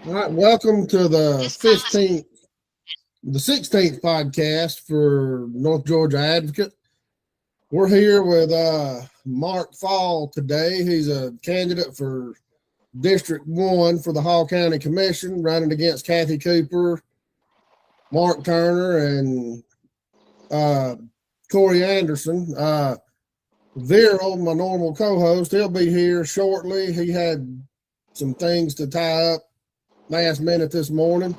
All right, welcome to the 16th podcast for North Georgia Advocate. We're here with Mark Faul today. He's a candidate for District 1 for the Hall County Commission, running against Kathy Cooper, Mark Turner, and uh, Corey Anderson. Vero, my normal co-host, he'll be here shortly. He had some things to tie up last minute this morning.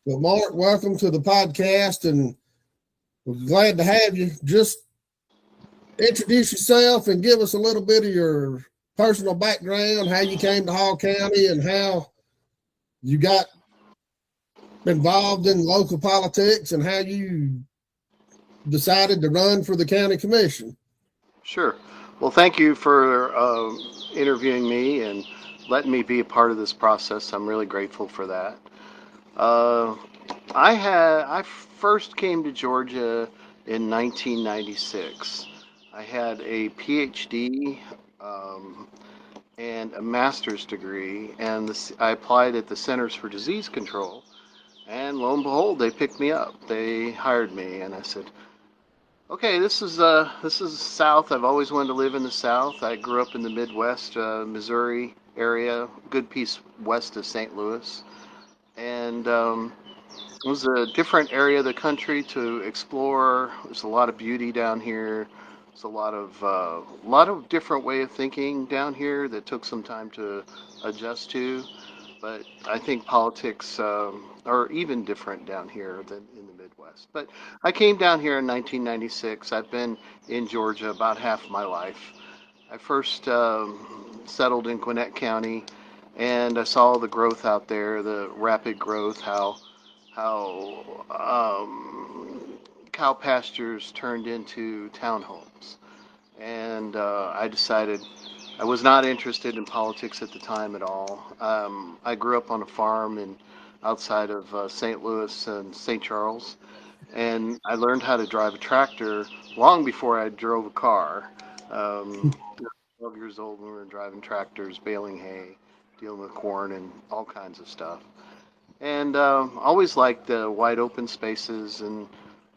But Mark, welcome to the podcast, and we're glad to have you. Just introduce yourself and give us a little bit of your personal background, how you came to Hall County, and how you got involved in local politics, and how you decided to run for the county commission. Sure. Well, thank you for interviewing me and letting me be a part of this process. I'm really grateful for that. Uh, I first came to Georgia in 1996. I had a PhD and a master's degree, and I applied at the Centers for Disease Control. And lo and behold, they picked me up. They hired me, and I said, okay, this is South. I've always wanted to live in the South. I grew up in the Midwest, Missouri area, good piece west of St. Louis, and it was a different area of the country to explore. There's a lot of beauty down here. There's a lot of different way of thinking down here that took some time to adjust to. But I think politics are even different down here than in the Midwest. But I came down here in 1996. I've been in Georgia about half my life. I first settled in Gwinnett County, and I saw the growth out there, the rapid growth, how cow pastures turned into townhomes, and I decided I was not interested in politics at the time at all. I grew up on a farm in outside of St. Louis and St. Charles, and I learned how to drive a tractor long before I drove a car. Um, 12 years old when we were driving tractors, baling hay, dealing with corn, and all kinds of stuff. And always liked the wide open spaces and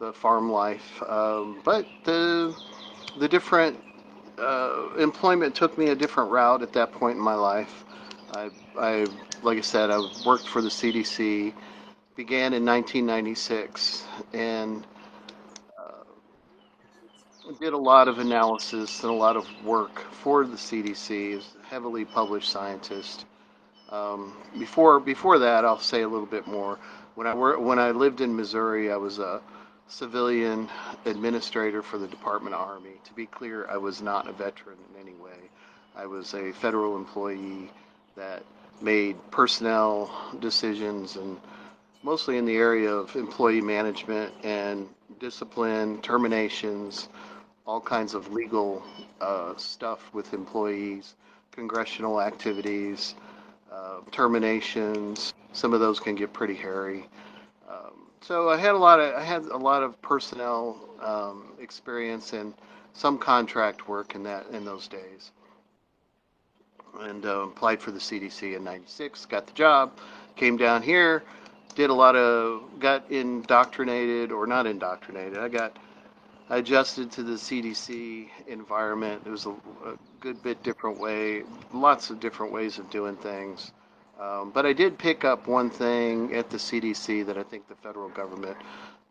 the farm life. But the different employment took me a different route at that point in my life. I like I said, I worked for the CDC, began in 1996, and did a lot of analysis and a lot of work for the CDC, as a heavily published scientist. Before that, I'll say a little bit more. When I lived in Missouri, I was a civilian administrator for the Department of Army. To be clear, I was not a veteran in any way. I was a federal employee that made personnel decisions and mostly in the area of employee management and discipline, terminations, all kinds of legal stuff with employees, congressional activities, terminations. Some of those can get pretty hairy. So I had a lot of personnel experience and some contract work in those days, and applied for the CDC in '96. Got the job, came down here, got indoctrinated or not indoctrinated. I adjusted to the CDC environment. It was a good bit different way, lots of different ways of doing things. But I did pick up one thing at the CDC that I think the federal government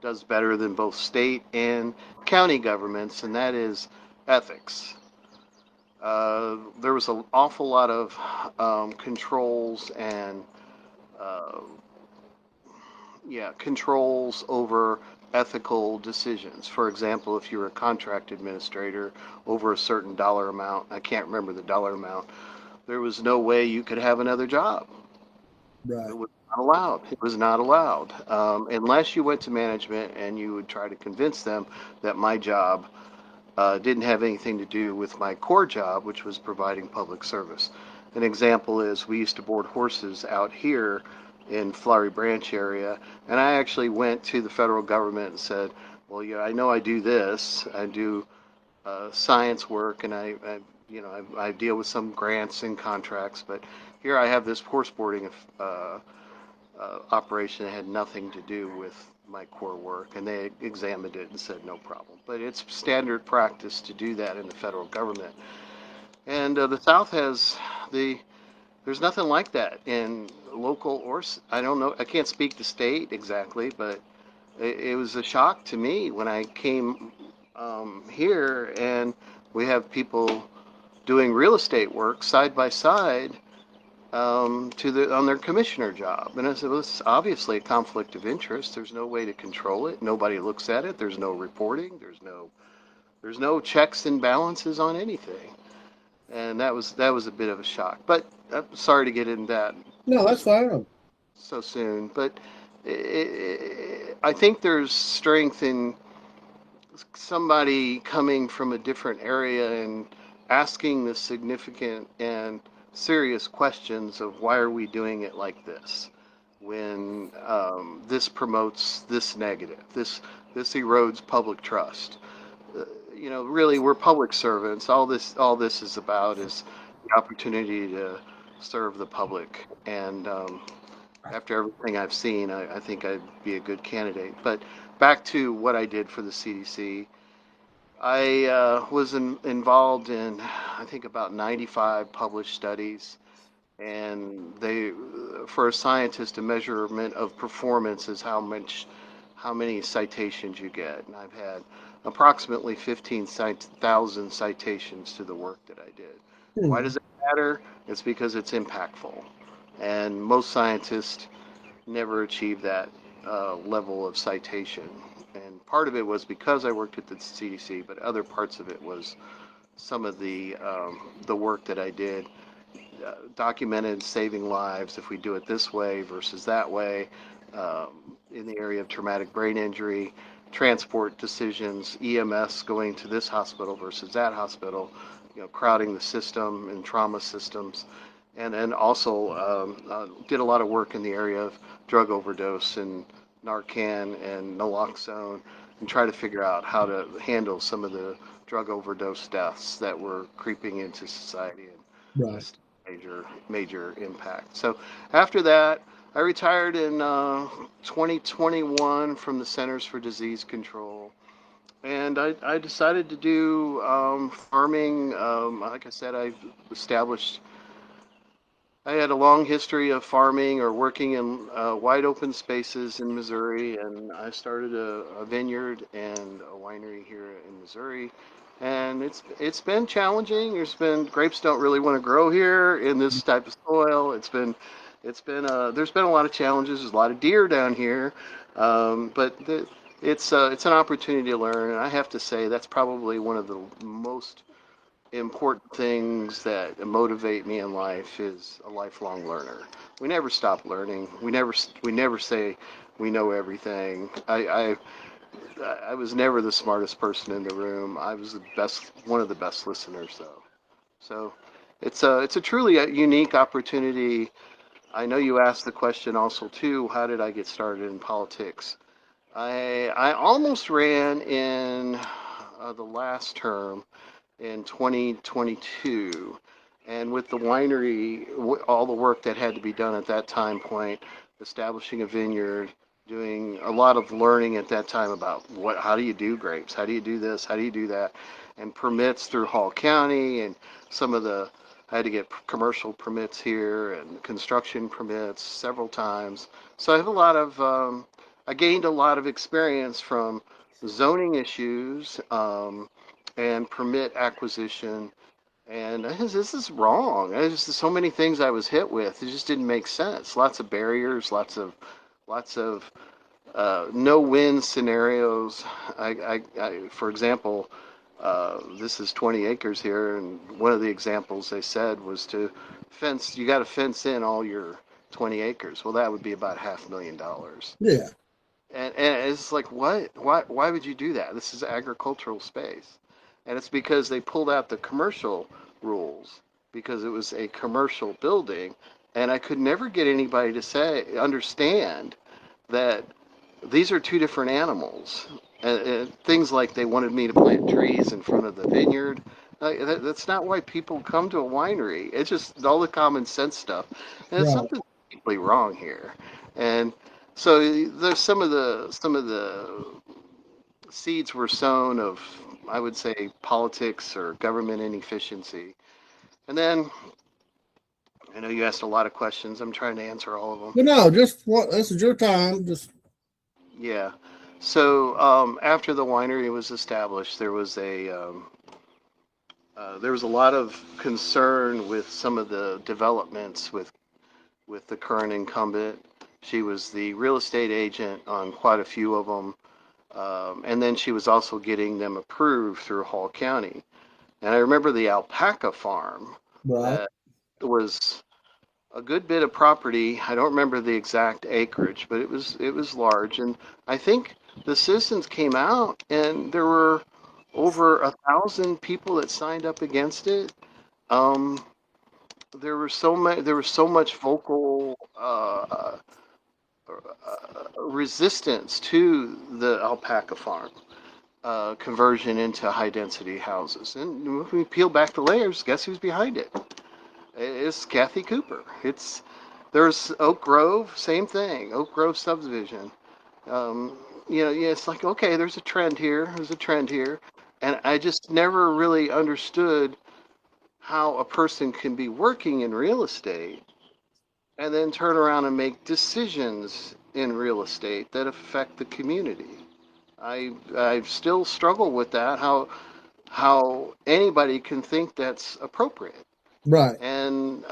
does better than both state and county governments, and that is ethics. There was an awful lot of controls and uh, controls over ethical decisions. For example, if you're a contract administrator over a certain dollar amount, I can't remember the dollar amount, there was no way you could have another job. Right. It was not allowed. It was not allowed unless you went to management and you would try to convince them that my job didn't have anything to do with my core job, which was providing public service. An example is we used to board horses out here in Flowery Branch area, and I actually went to the federal government and said, well, yeah, I know I do this. I do science work, and I I deal with some grants and contracts, but here I have this horse boarding operation that had nothing to do with my core work, and they examined it and said no problem. But it's standard practice to do that in the federal government. And the South has the there's nothing like that in local or I don't know. I can't speak to state exactly, but it was a shock to me when I came here and we have people doing real estate work side by side on their commissioner job. And I said, well, this is obviously a conflict of interest. There's no way to control it. Nobody looks at it. There's no reporting. There's no checks and balances on anything. And that was a bit of a shock. But I'm sorry to get into that. No, that's fine. So soon. But I think there's strength in somebody coming from a different area and asking the significant and serious questions of why are we doing it like this when this promotes this negative, this erodes public trust. Really, we're public servants. All this is about is the opportunity to serve the public. And after everything I've seen, I think I'd be a good candidate. But back to what I did for the CDC. I was involved in, I think, about 95 published studies, and for a scientist, a measurement of performance is how many citations you get. And I've had approximately 15,000 citations to the work that I did. Why does it matter? It's because it's impactful, and most scientists never achieve that level of citation. And part of it was because I worked at the CDC, but other parts of it was some of the work that I did documented saving lives if we do it this way versus that way, in the area of traumatic brain injury, transport decisions, EMS going to this hospital versus that hospital, crowding the system and trauma systems. And then also did a lot of work in the area of drug overdose and Narcan and naloxone, and try to figure out how to handle some of the drug overdose deaths that were creeping into society and Right. major impact. So after that, I retired in 2021 from the Centers for Disease Control, and I decided to do farming. Like I said, I had a long history of farming or working in wide open spaces in Missouri, and I started a vineyard and a winery here in Missouri. And it's been challenging. Grapes don't really want to grow here in this type of soil. There's been a lot of challenges. There's a lot of deer down here, but it's an opportunity to learn. And I have to say that's probably one of the most important things that motivate me in life is a lifelong learner. We never stop learning. We never say we know everything. I was never the smartest person in the room. I was one of the best listeners though. So it's a truly unique opportunity. I know you asked the question also too, how did I get started in politics? I almost ran in the last term in 2022, and with the winery, all the work that had to be done at that time point, establishing a vineyard, doing a lot of learning at that time about how do you do grapes, how do you do this, how do you do that, and permits through Hall County, and I had to get commercial permits here and construction permits several times. So I gained a lot of experience from zoning issues, and permit acquisition. And this is wrong. There's just so many things I was hit with. It just didn't make sense. Lots of barriers, lots of no-win scenarios. For example, this is 20 acres here, and one of the examples they said was you got to fence in all your 20 acres. Well, that would be about $500,000. Yeah. And it's like, what? Why would you do that? This is agricultural space. And it's because they pulled out the commercial rules because it was a commercial building, and I could never get anybody to understand that these are two different animals. And things like they wanted me to plant trees in front of the vineyard. That's not why people come to a winery. It's just all the common sense stuff. And Right. something's deeply wrong here. And so there's some of the seeds were sown of, I would say, politics or government inefficiency. And then I know you asked a lot of questions. I'm trying to answer all of them. But no, just what this is your time. Just Yeah. So after the winery was established, there was a lot of concern with some of the developments with the current incumbent. She was the real estate agent on quite a few of them, and then she was also getting them approved through Hall County. And I remember the alpaca farm right. that was a good bit of property. I don't remember the exact acreage, but it was large. And I think the citizens came out, and there were over 1,000 people that signed up against it. Um, there was so much vocal resistance to the alpaca farm conversion into high density houses. And if we peel back the layers, guess who's behind it? It's Kathy Cooper. There's Oak Grove, same thing. Oak Grove subdivision. Um, yeah, it's like, okay, there's a trend here. There's a trend here, and I just never really understood how a person can be working in real estate and then turn around and make decisions in real estate that affect the community. I still struggle with that. How anybody can think that's appropriate. Right. And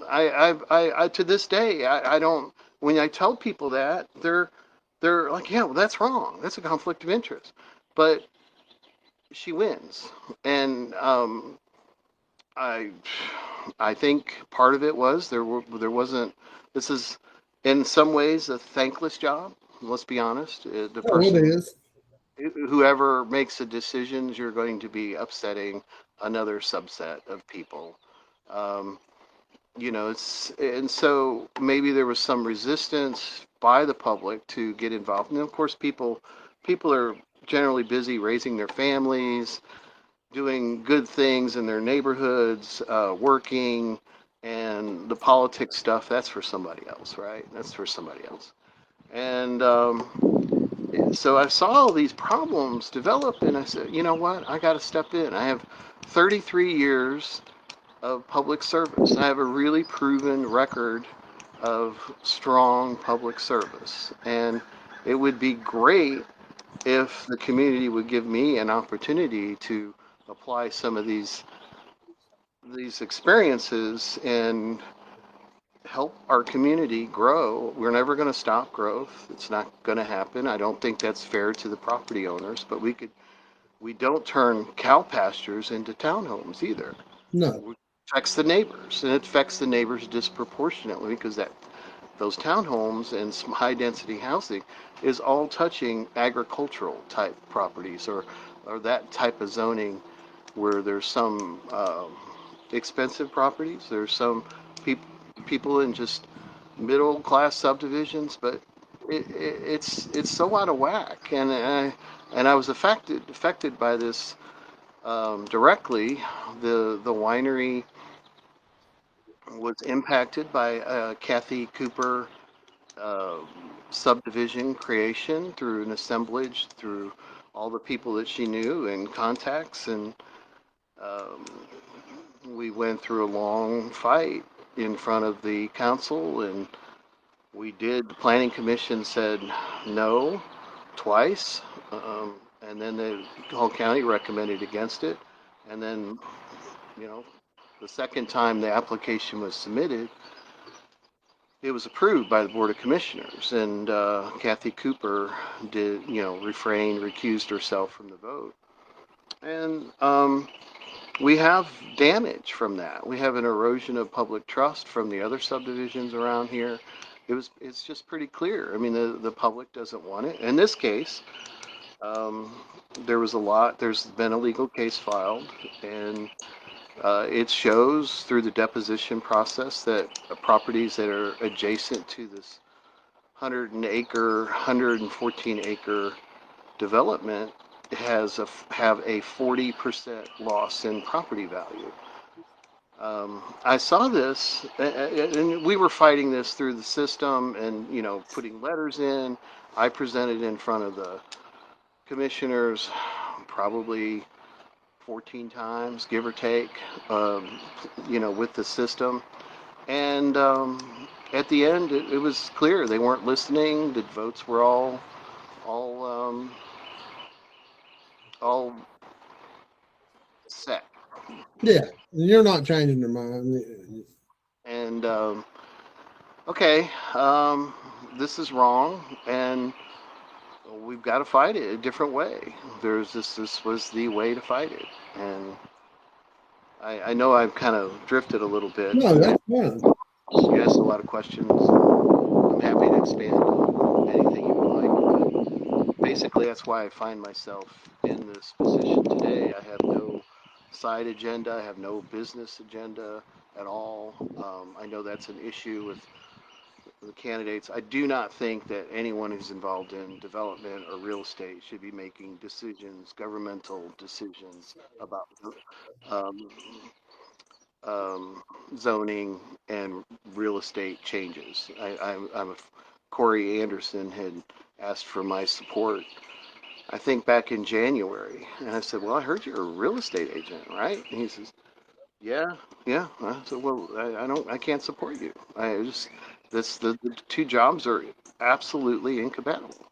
I to this day, I don't. When I tell people that, they're like, yeah, well, that's wrong. That's a conflict of interest. But she wins, and I I think part of it was there wasn't. This is in some ways a thankless job. Let's be honest. The Oh, it person, is. whoever makes the decisions, you're going to be upsetting another subset of people. Um, and so maybe there was some resistance by the public to get involved. And of course, people are generally busy raising their families, doing good things in their neighborhoods, working, and the politics stuff, that's for somebody else, right? That's for somebody else. And so I saw all these problems develop, and I said, you know what? I got to step in. I have 33 years of public service. I have a really proven record of strong public service. And it would be great if the community would give me an opportunity to apply some of these experiences and help our community grow. We're never going to stop growth. It's not going to happen. I don't think that's fair to the property owners, but we don't turn cow pastures into townhomes either. No. It affects the neighbors, and it affects the neighbors disproportionately because those townhomes and some high density housing is all touching agricultural type properties or that type of zoning where there's some expensive properties. There's some peop people in just middle class subdivisions, but it's so out of whack. And I was affected by this directly. The winery was impacted by Kathy Cooper uh, subdivision creation through an assemblage, through all the people that she knew and contacts, and um, we went through a long fight in front of the council, and the planning commission said no twice, and then the whole county recommended against it, and then, you know, the second time the application was submitted, it was approved by the Board of Commissioners, and Kathy Cooper recused herself from the vote. And we have damage from that. We have an erosion of public trust from the other subdivisions around here. It's just pretty clear. I mean, the public doesn't want it. In this case, um, there's been a legal case filed, and it shows through the deposition process that properties that are adjacent to this 114 acre development have a 40% loss in property value. I saw this, and we were fighting this through the system, and putting letters in. I presented in front of the commissioners probably 14 times, give or take, with the system. And at the end, it was clear they weren't listening. The votes were all all set. Yeah, you're not changing their mind. And okay, this is wrong, and we've got to fight it a different way. This was the way to fight it, and I know I've kind of drifted a little bit. No, that's fine. You asked a lot of questions. I'm happy to expand on anything you would like, but basically that's why I find myself in this position today. I have no side agenda. I have no business agenda at all. I know that's an issue with the candidates. I do not think that anyone who's involved in development or real estate should be making decisions, governmental decisions about um, zoning and real estate changes. Corey Anderson had asked for my support, I think back in January, and I said, "Well, I heard you're a real estate agent, right?" And he says, "Yeah, yeah." I said, "Well, I can't support you. I just the two jobs are absolutely incompatible."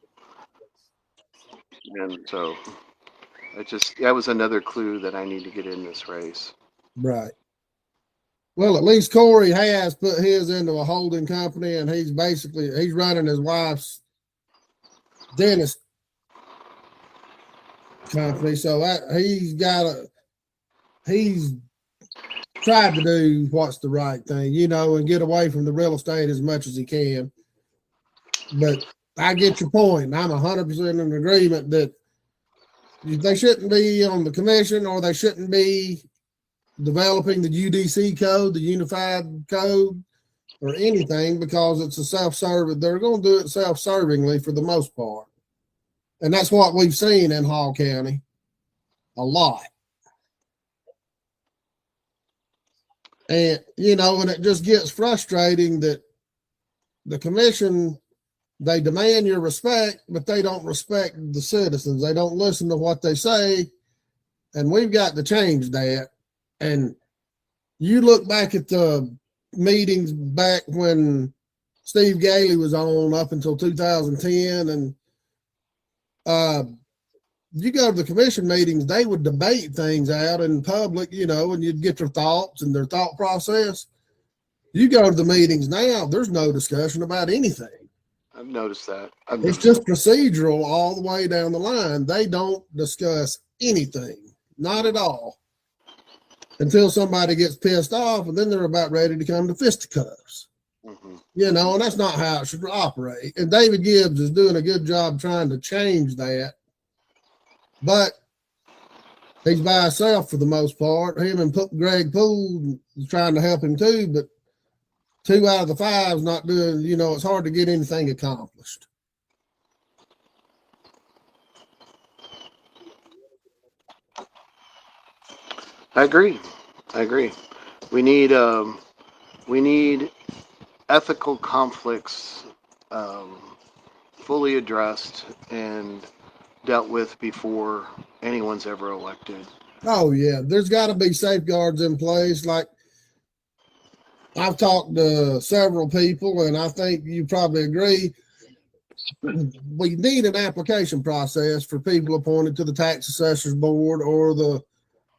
And so that was another clue that I need to get in this race. Right. Well, at least Corey has put his into a holding company, and he's running his wife's dentist company. So he's tried to do what's the right thing, and get away from the real estate as much as he can. But I get your point. I'm 100% in agreement that they shouldn't be on the commission, or they shouldn't be developing the UDC code, the unified code, or anything, because it's a self-serving. They're going to do it self-servingly for the most part. And that's what we've seen in Hall County a lot. And, and it just gets frustrating that the commission, they demand your respect, but they don't respect the citizens. They don't listen to what they say. And we've got to change that. And you look back at the meetings back when Steve Gailey was on up until 2010, and you go to the commission meetings, they would debate things out in public, and you'd get their thoughts and their thought process. You go to the meetings now, there's no discussion about anything. I've noticed that. It's just procedural all the way down the line. They don't discuss anything, not at all, until somebody gets pissed off, and then they're about ready to come to fisticuffs. Mm-hmm. And that's not how it should operate. And David Gibbs is doing a good job trying to change that. But he's by himself for the most part. Him and Greg Poole is trying to help him too, but 2 out of the 5 is not doing, it's hard to get anything accomplished. I agree. We need ethical conflicts fully addressed and dealt with before anyone's ever elected. Oh yeah, there's got to be safeguards in place. Like, I've talked to several people, and I think you probably agree, we need an application process for people appointed to the tax assessors board or the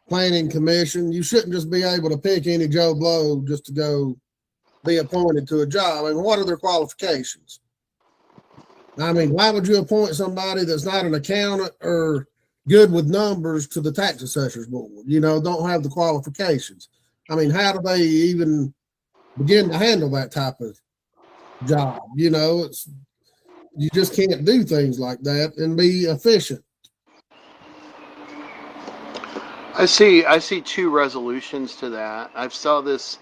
planning commission. You shouldn't just be able to pick any Joe Blow just to go be appointed to a job. I mean, what are their qualifications? I mean, why would you appoint somebody that's not an accountant or good with numbers to the tax assessors board? Don't have the qualifications. I mean, how do they even begin to handle that type of job? You just can't do things like that and be efficient. I see 2 resolutions to that. I saw this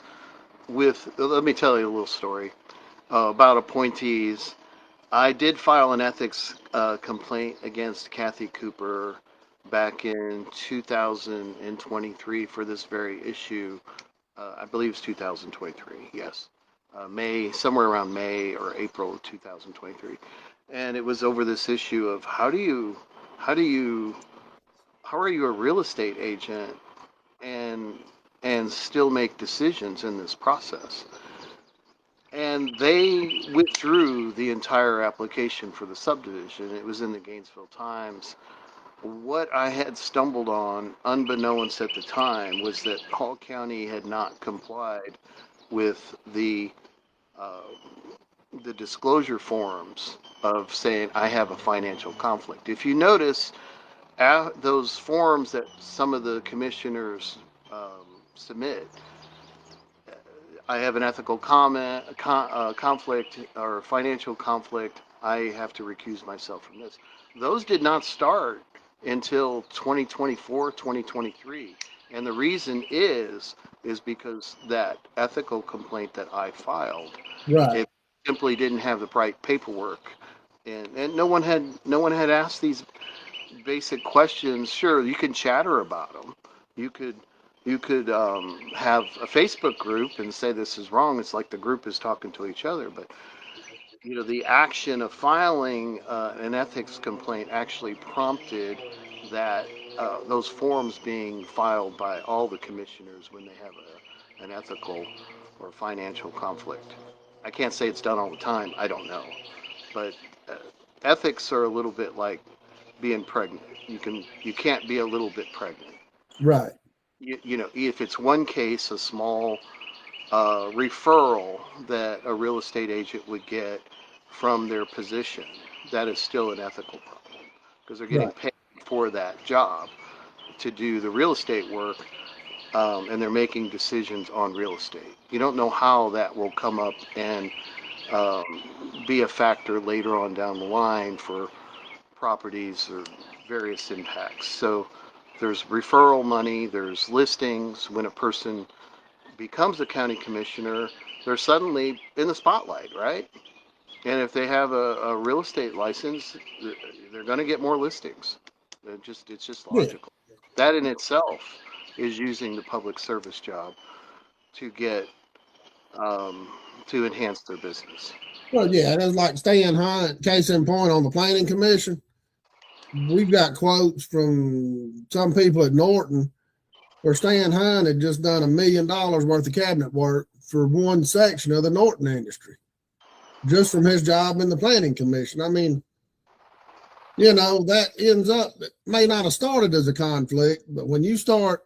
let me tell you a little story about appointees. I did file an ethics complaint against Kathy Cooper back in 2023 for this very issue. I believe it's 2023. Yes, May, somewhere around May or April of 2023, and it was over this issue of how are you a real estate agent and still make decisions in this process? And they withdrew the entire application for the subdivision. It was in the Gainesville Times. What I had stumbled on, unbeknownst at the time, was that Hall County had not complied with uh, the disclosure forms of saying I have a financial conflict. If you notice, those forms that some of the commissioners submit, I have an ethical conflict or financial conflict. I have to recuse myself from this. Those did not start until 2024, 2023. And the reason is because that ethical complaint that I filed, Right. it simply didn't have the right paperwork. And no one had asked these basic questions. Sure, you can chatter about them. You could have a Facebook group and say this is wrong. It's like the group is talking to each other. But the action of filing an ethics complaint actually prompted that those forms being filed by all the commissioners when they have an ethical or financial conflict. I can't say it's done all the time. I don't know, but ethics are a little bit like being pregnant. You can't be a little bit pregnant. Right. If it's one case, a small referral that a real estate agent would get from their position, that is still an ethical problem because they're getting Right. paid for that job to do the real estate work, and they're making decisions on real estate. You don't know how that will come up and um, be a factor later on down the line for properties or various impacts. So there's referral money, there's listings. When a person becomes a county commissioner, they're suddenly in the spotlight, right? And if they have a real estate license, they're going to get more listings. It's just Yeah. logical. That in itself is using the public service job to get um, to enhance their business. Well, yeah, that's like Stan Hunt, case in point on the planning commission. We've got quotes from some people at Norton where Stan Hunt had just done $1 million worth of cabinet work for one section of the Norton industry, just from his job in the planning commission. I mean, that ends up, it may not have started as a conflict, but when you start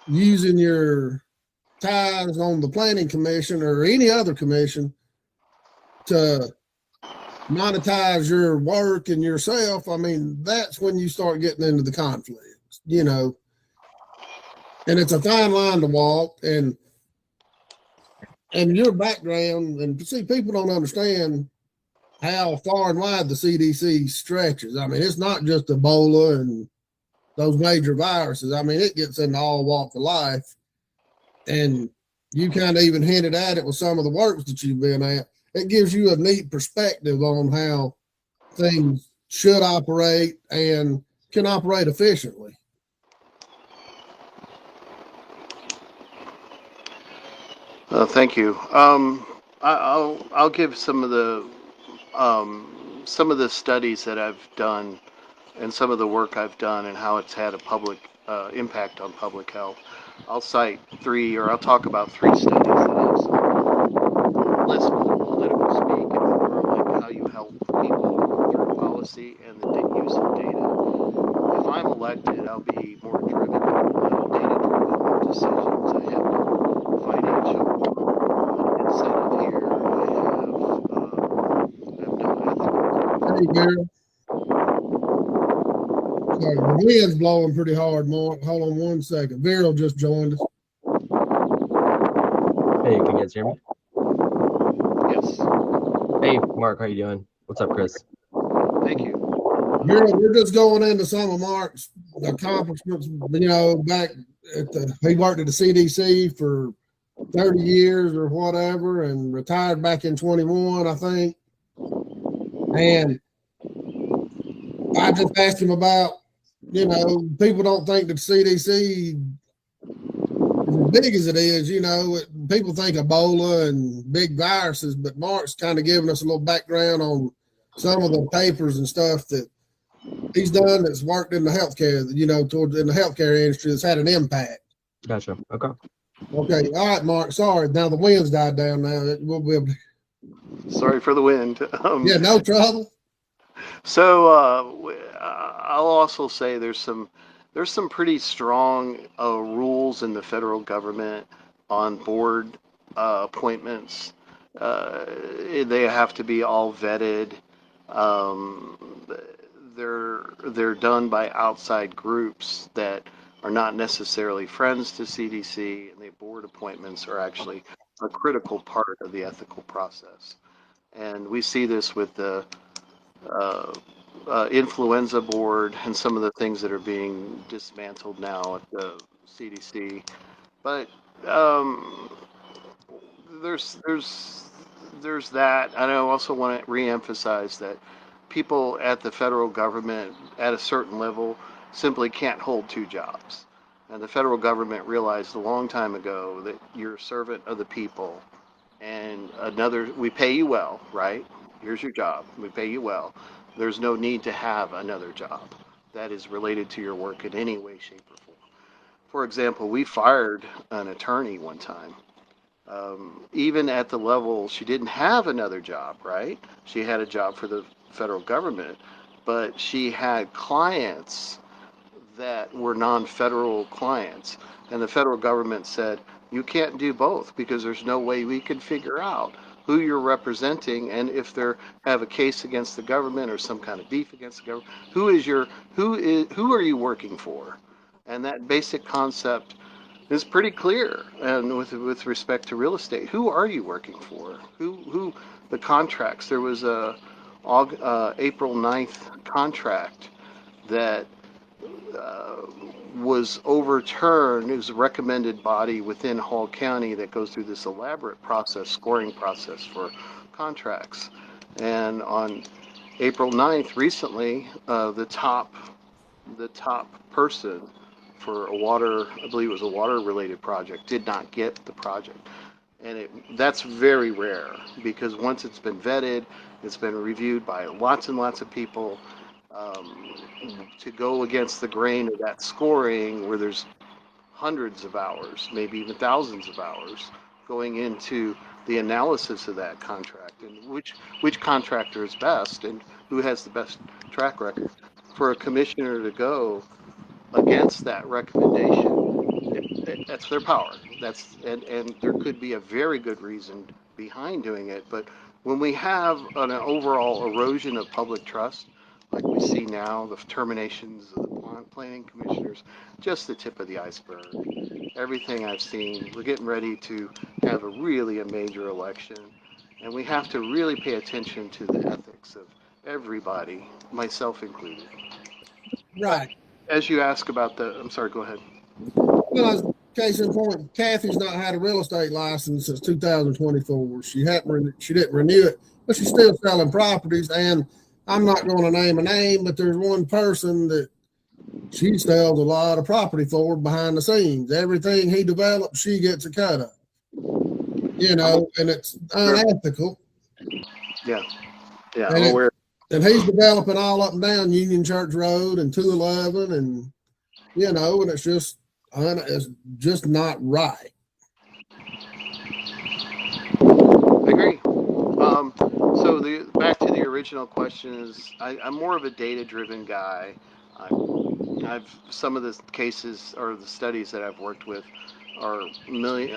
using your ties on the planning commission or any other commission to monetize your work and yourself, I mean, that's when you start getting into the conflicts, and it's a fine line to walk. And your background, and see, people don't understand how far and wide the CDC stretches. I mean, it's not just Ebola and those major viruses. I mean, it gets into all walks of life. And you kind of even hinted at it with some of the works that you've been at. It gives you a neat perspective on how things should operate and can operate efficiently. Thank you. I'll give some of the studies that I've done and some of the work I've done and how it's had a public impact on public health. I'll talk about 3 studies that I've less political speak and more like how you help people through policy and the use of data. If I'm elected, I'll be more driven, data-driven decisions. I have no financial incentive here. I have no ethical. Hey, Gary. Sorry, the wind's blowing pretty hard, Mark. Hold on one second. Viral just joined us. Hey, can you guys hear me? Yes. Hey, Mark, how you doing? What's up, Chris? Thank you. Viral, we're just going into some of Mark's accomplishments. Back he worked at the CDC for 30 years or whatever, and retired back in 21, I think. And I just asked him about you know, people don't think that CDC, as big as it is, you know, people think Ebola and big viruses, but Mark's kind of giving us a little background on some of the papers and stuff that he's done that's worked in the healthcare, you know, towards in the healthcare industry that's had an impact. Gotcha. Okay. Okay. All right, Mark. Sorry. Now the wind's died down now. We'll be able to, Sorry for the wind. yeah, no trouble. So I'll also say there's some pretty strong rules in the federal government on board appointments. Uh, they have to be all vetted. Um, they're done by outside groups that are not necessarily friends to CDC, and the board appointments are actually a critical part of the ethical process. And we see this with the uh, influenza board and some of the things that are being dismantled now at the CDC. But um, there's there's there's that. And I also want to reemphasize that people at the federal government at a certain level simply can't hold two jobs. And the federal government realized a long time ago that you're a servant of the people, and we pay you well, right? Here's your job. We pay you well. There's no need to have another job that is related to your work in any way, shape, or form. For example, we fired an attorney one time. Even at the level, she didn't have another job, right? She had a job for the federal government, but she had clients that were non-federal clients. And the federal government said, you can't do both because there's no way we could figure out who you're representing, and if they have a case against the government or some kind of beef against the government, who are you working for? And that basic concept is pretty clear. And with respect to real estate, who are you working for? Who the contracts? There was a April 9th contract that was overturned. It was a recommended body within Hall County that goes through this elaborate process, scoring process for contracts. And on April 9th, recently, the top person for a water, I believe it was a water related project, did not get the project. And that's very rare because once it's been vetted, it's been reviewed by lots and lots of people. Um, to go against the grain of that scoring, where there's hundreds of hours, maybe even thousands of hours, going into the analysis of that contract and which contractor is best and who has the best track record. For a commissioner to go against that recommendation, that's their power. And there could be a very good reason behind doing it, but when we have an overall erosion of public trust, like we see now, the terminations of the planning commissioners, just the tip of the iceberg. Everything I've seen, we're getting ready to have a major election, and we have to really pay attention to the ethics of everybody, myself included. Right. As you ask about I'm sorry, go ahead. Well, case in point, Kathy's not had a real estate license since 2024. She didn't renew it, but she's still selling properties. And I'm not going to name a name, but there's one person that she sells a lot of property for behind the scenes. Everything he develops, she gets a cut of. You know, and it's unethical. Yeah, and I'm aware. And he's developing all up and down Union Church Road and 211, and you know, and it's just not right. I agree. So back to the original question is, I'm more of a data-driven guy. I've some of the cases or the studies that I've worked with are million.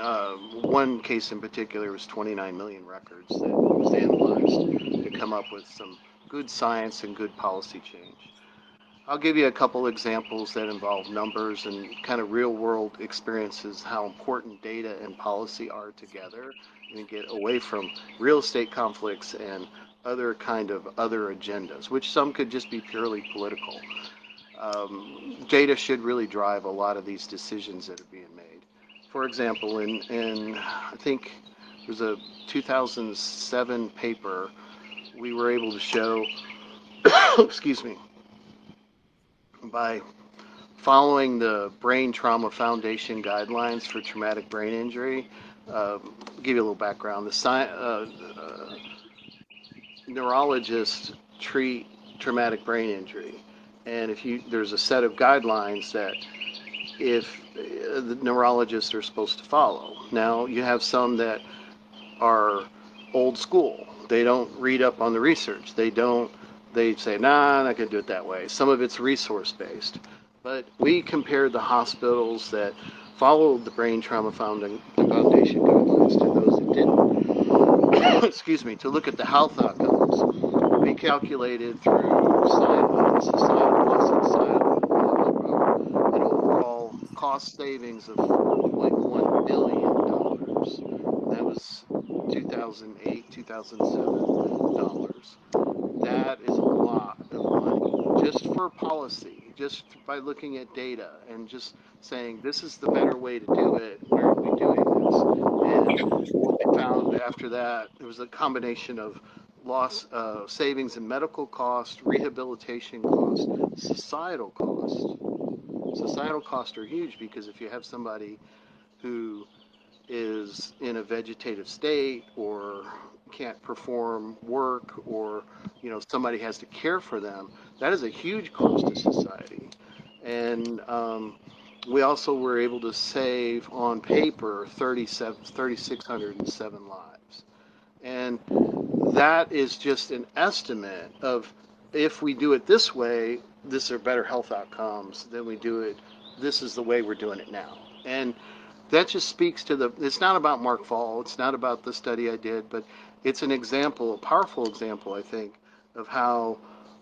One case in particular was 29 million records that was analyzed to come up with some good science and good policy change. I'll give you a couple examples that involve numbers and kind of real world experiences, how important data and policy are together, and get away from real estate conflicts and other agendas, which some could just be purely political. Data should really drive a lot of these decisions that are being made. For example, in I think there's a 2007 paper, we were able to show, excuse me, by following the Brain Trauma Foundation guidelines for traumatic brain injury. Give you a little background. Neurologists treat traumatic brain injury, and there's a set of guidelines that if the neurologists are supposed to follow. Now you have some that are old school. They don't read up on the research. They say, nah, I'm not going to do it that way. Some of it's resource based. But we compared the hospitals that followed the Brain Trauma Foundation guidelines to those that didn't. Excuse me, to look at the health outcomes. We calculated through societal an overall cost savings of $4.1 billion. That was 2008, 2007 dollars. That is a lot of money just for policy, just by looking at data and just saying this is the better way to do it. Where are we doing this? And what we found after that, it was a combination of savings in medical cost, rehabilitation cost, societal cost. Societal costs are huge because if you have somebody who is in a vegetative state or can't perform work, or somebody has to care for them, that is a huge cost to society. And we also were able to save on paper 3,607 lives. And that is just an estimate of, if we do it this way, this are better health outcomes than we do it. This is the way we're doing it now. And that just speaks to it's not about Mark Faul. It's not about the study I did, but it's an example, a powerful example, I think, of how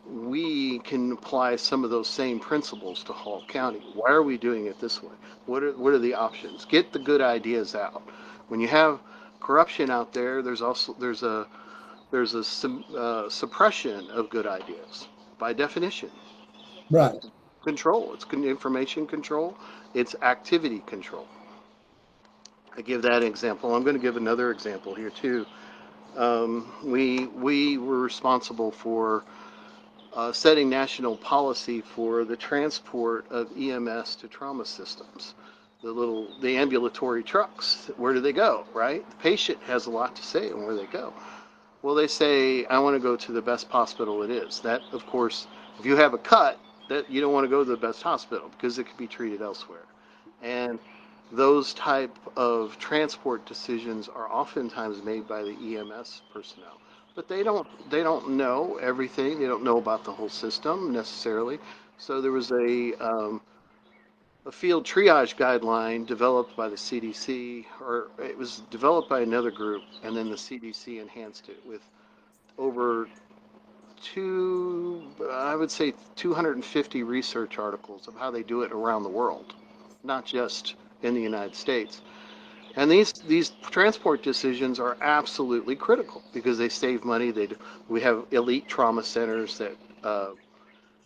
we can apply some of those same principles to Hall County. Why are we doing it this way? What are the options? Get the good ideas out. When you have corruption out there, there's a suppression of good ideas by definition. Right. Control. It's information control. It's activity control. I give that example. I'm going to give another example here too. We were responsible for setting national policy for the transport of EMS to trauma systems. The ambulatory trucks, where do they go, right? The patient has a lot to say on where they go. Well, they say, I want to go to the best hospital it is. That, of course, if you have a cut, that you don't want to go to the best hospital because it could be treated elsewhere. And those type of transport decisions are oftentimes made by the EMS personnel, but they don't know everything. They don't know about the whole system necessarily. So there was a field triage guideline developed by the CDC, or it was developed by another group, and then the CDC enhanced it with over 250 research articles of how they do it around the world, not just in the United States. And these transport decisions are absolutely critical because they save money. We have elite trauma centers that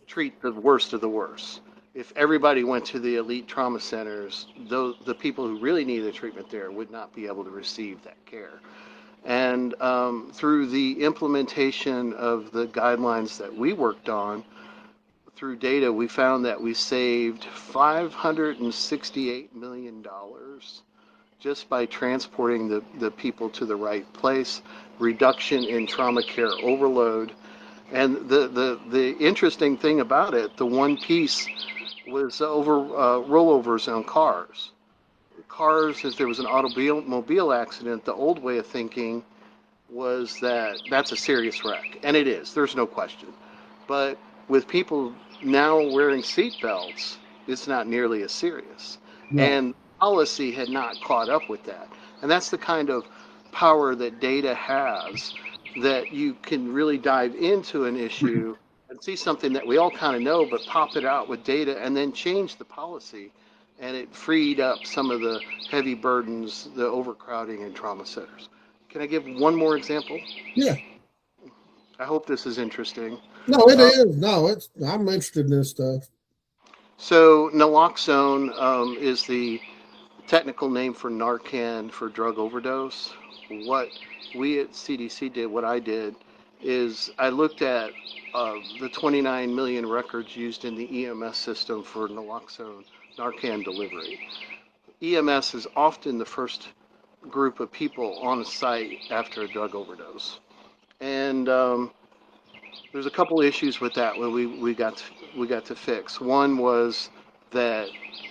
treat the worst of the worst. If everybody went to the elite trauma centers, the people who really need the treatment there would not be able to receive that care. And through the implementation of the guidelines that we worked on, through data, we found that we saved $568 million just by transporting the people to the right place, reduction in trauma care overload. And the interesting thing about it, the one piece was rollovers on cars. Cars, if there was an automobile accident, the old way of thinking was that's a serious wreck. And it is, there's no question. But with people now wearing seatbelts, it's not nearly as serious. Yeah. And policy had not caught up with that. And that's the kind of power that data has, that you can really dive into an issue and see something that we all kind of know, but pop it out with data and then change the policy. And it freed up some of the heavy burdens, the overcrowding in trauma centers. Can I give one more example? Yeah. I hope this is interesting. No, it is. No, I'm interested in this stuff. So naloxone is the technical name for Narcan for drug overdose. What we at CDC did, what I did, is I looked at the 29 million records used in the EMS system for naloxone Narcan delivery. EMS is often the first group of people on a site after a drug overdose, and there's a couple issues with that when we got to fix. One was that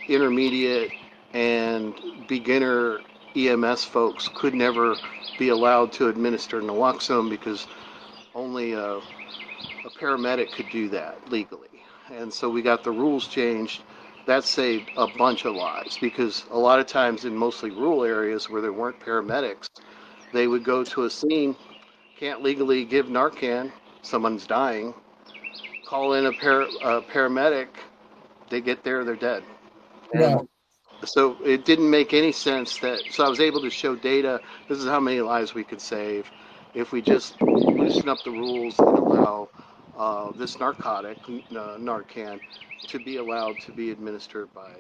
intermediate and beginner EMS folks could never be allowed to administer naloxone because only a paramedic could do that legally. And so we got the rules changed. That saved a bunch of lives because a lot of times in mostly rural areas where there weren't paramedics, they would go to a scene, can't legally give Narcan, someone's dying, call in a paramedic, they get there, they're dead. And Right. so it didn't make any sense so I was able to show data. This is how many lives we could save if we just loosen up the rules and allow this narcotic, Narcan, to be allowed to be administered by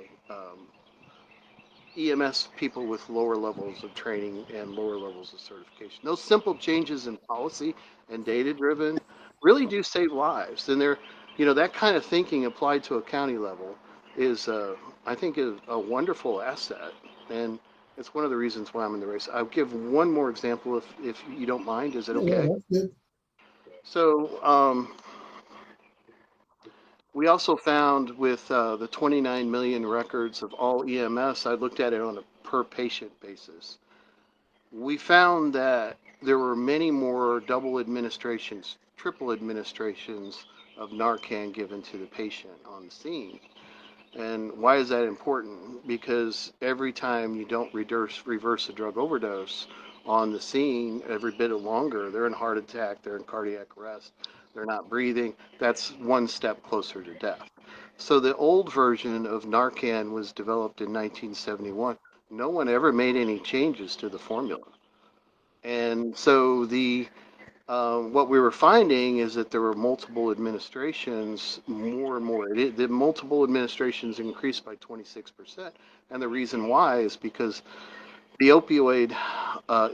EMS people with lower levels of training and lower levels of certification. Those simple changes in policy and data driven really do save lives. And that kind of thinking applied to a county level is, I think, is a wonderful asset. And it's one of the reasons why I'm in the race. I'll give one more example if you don't mind. Is it Yeah, okay? that's good. So, we also found with the 29 million records of all EMS, I looked at it on a per patient basis. We found that there were many more double administrations, triple administrations of Narcan given to the patient on the scene. And why is that important? Because every time you don't reverse a drug overdose on the scene, every bit longer, they're in heart attack, they're in cardiac arrest, they're not breathing. That's one step closer to death. So the old version of Narcan was developed in 1971. No one ever made any changes to the formula. And so what we were finding is that there were multiple administrations, more and more. The multiple administrations increased by 26%. And the reason why is because the opioid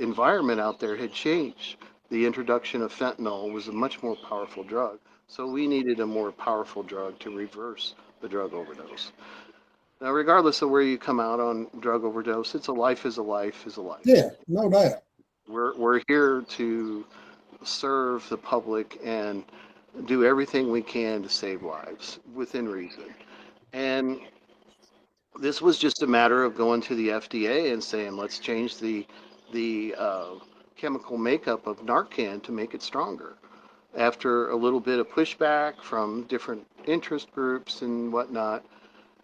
environment out there had changed. The introduction of fentanyl was a much more powerful drug. So we needed a more powerful drug to reverse the drug overdose. Now, regardless of where you come out on drug overdose, it's a life is a life is a life. Yeah, no doubt. We're here to serve the public and do everything we can to save lives within reason. And this was just a matter of going to the FDA and saying, let's change the chemical makeup of Narcan to make it stronger. After a little bit of pushback from different interest groups and whatnot,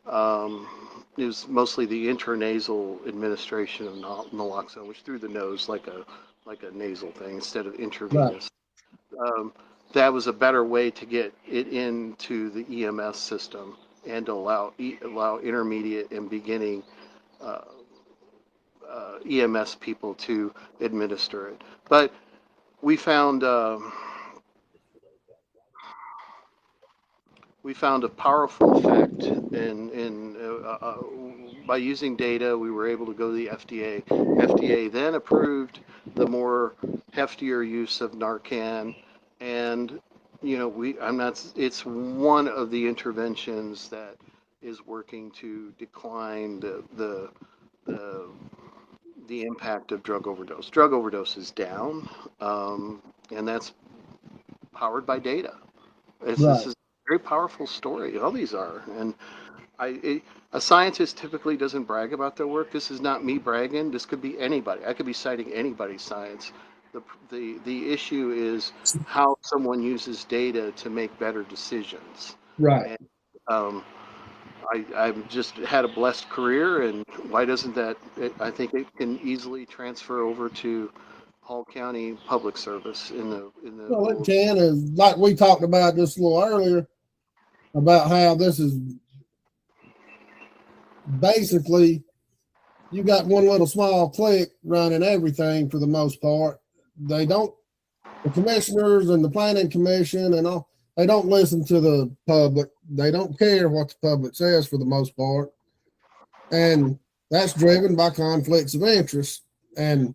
it was mostly the intranasal administration of naloxone, which through the nose like a nasal thing instead of intravenous. Right. That was a better way to get it into the EMS system and to allow intermediate and beginning EMS people to administer it. But we found a powerful effect by using data. We were able to go to the FDA. FDA then approved the more heftier use of Narcan, and it's one of the interventions that is working to decline the impact of drug overdose. Drug overdose is down, and that's powered by data. This is a very powerful story. All these are, and a scientist typically doesn't brag about their work. This is not me bragging. This could be anybody. I could be citing anybody's science. The issue is how someone uses data to make better decisions. Right. And, I've just had a blessed career, and why doesn't that? I think it can easily transfer over to Hall County Public Service in the. Well, it can, is like we talked about just a little earlier about how this is basically you got one little small clique running everything for the most part. They don't, the commissioners and the planning commission and all, they don't listen to the public. They don't care what the public says for the most part. And that's driven by conflicts of interest. And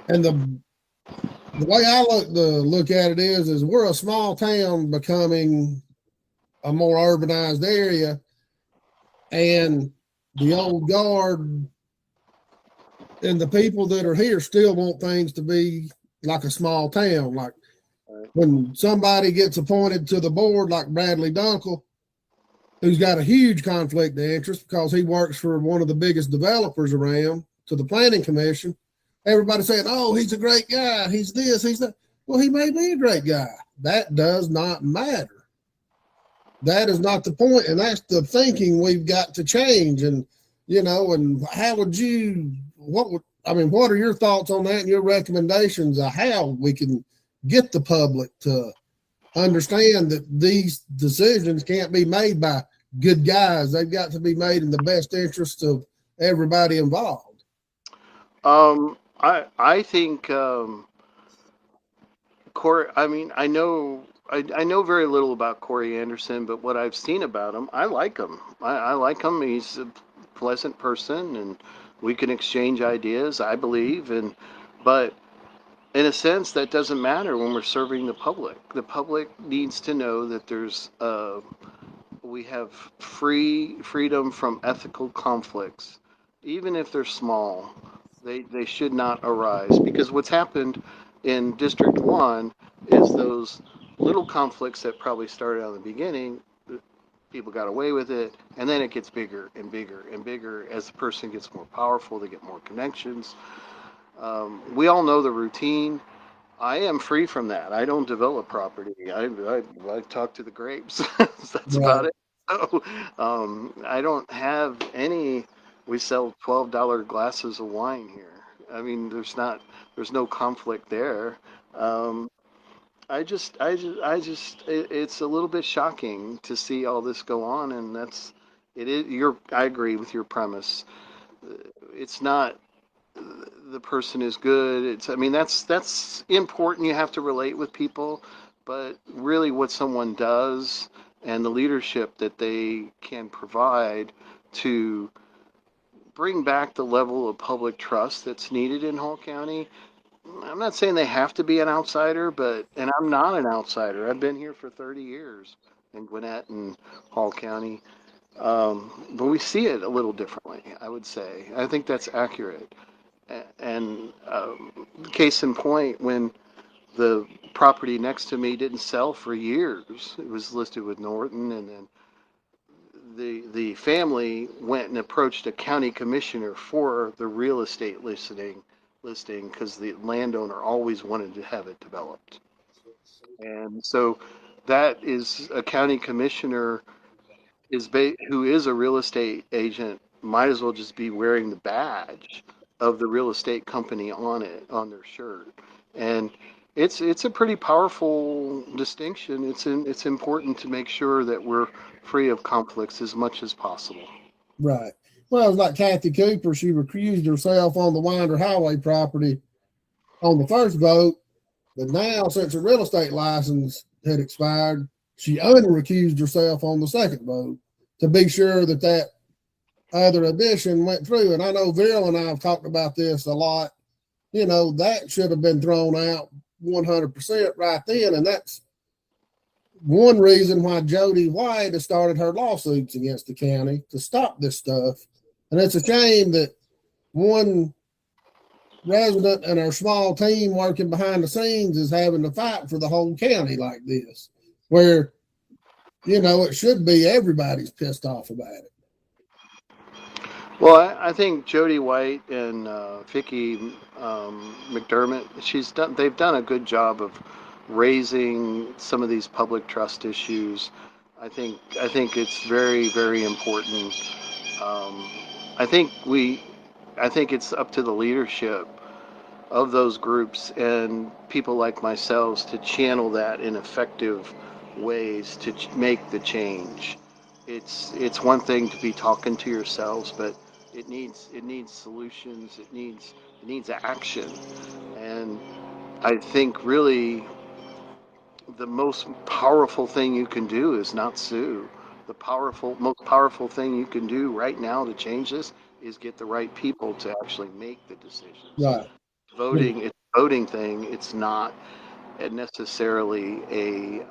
the The way I look at it is we're a small town becoming a more urbanized area, and the old guard and the people that are here still want things to be like a small town. Like when somebody gets appointed to the board, like Bradley Dunkel, who's got a huge conflict of interest because he works for one of the biggest developers around, to the planning commission. Everybody saying, oh, he's a great guy. He's this, he's that. Well, he may be a great guy. That does not matter. That is not the point. And that's the thinking we've got to change. And, and how would what are your thoughts on that and your recommendations of how we can get the public to understand that these decisions can't be made by good guys? They've got to be made in the best interest of everybody involved. I think Corey. I know very little about Corey Anderson, but what I've seen about him, I like him. I like him. He's a pleasant person, and we can exchange ideas, I believe. But in a sense, that doesn't matter when we're serving the public. The public needs to know that we have freedom from ethical conflicts, even if they're small. They should not arise, because what's happened in District 1 is those little conflicts that probably started out in the beginning, people got away with it, and then it gets bigger and bigger and bigger as the person gets more powerful. They get more connections. We all know the routine. I am free from that. I don't develop property. I talk to the grapes. That's about it. So, I don't have any. We sell $12 glasses of wine here. There's no conflict there. It's a little bit shocking to see all this go on, and I agree with your premise. It's not the person is good. That's important. You have to relate with people, but really what someone does and the leadership that they can provide to bring back the level of public trust that's needed in Hall County. I'm not saying they have to be an outsider, and I'm not an outsider. I've been here for 30 years in Gwinnett and Hall County. But we see it a little differently, I would say. I think that's accurate. And case in point, when the property next to me didn't sell for years, it was listed with Norton, and then the family went and approached a county commissioner for the real estate listing because the landowner always wanted to have it developed. And so that is a county commissioner who is a real estate agent, might as well just be wearing the badge of the real estate company on their shirt. And it's a pretty powerful distinction. It's important to make sure that we're free of conflicts as much as possible. Right. Well, it was like Kathy Cooper. She recused herself on the Winder Highway property on the first vote, but now, since her real estate license had expired, she unrecused herself on the second vote to be sure that other addition went through. And I know Viral and I have talked about this a lot. That should have been thrown out 100% right then. And that's one reason why Jody White has started her lawsuits against the county to stop this stuff. And it's a shame that one resident and our small team working behind the scenes is having to fight for the whole county like this, where, it should be everybody's pissed off about it. Well, I think Jody White and Vicki McDermott, they've done a good job of raising some of these public trust issues. I think it's very, very important. I think it's up to the leadership of those groups and people like myself to channel that in effective ways to make the change. It's one thing to be talking to yourselves, but it needs solutions. It needs action. And I think really the most powerful thing you can do is not sue. The most powerful thing you can do right now to change this is get the right people to actually make the decisions. Right. Voting, it's voting thing, it's not necessarily a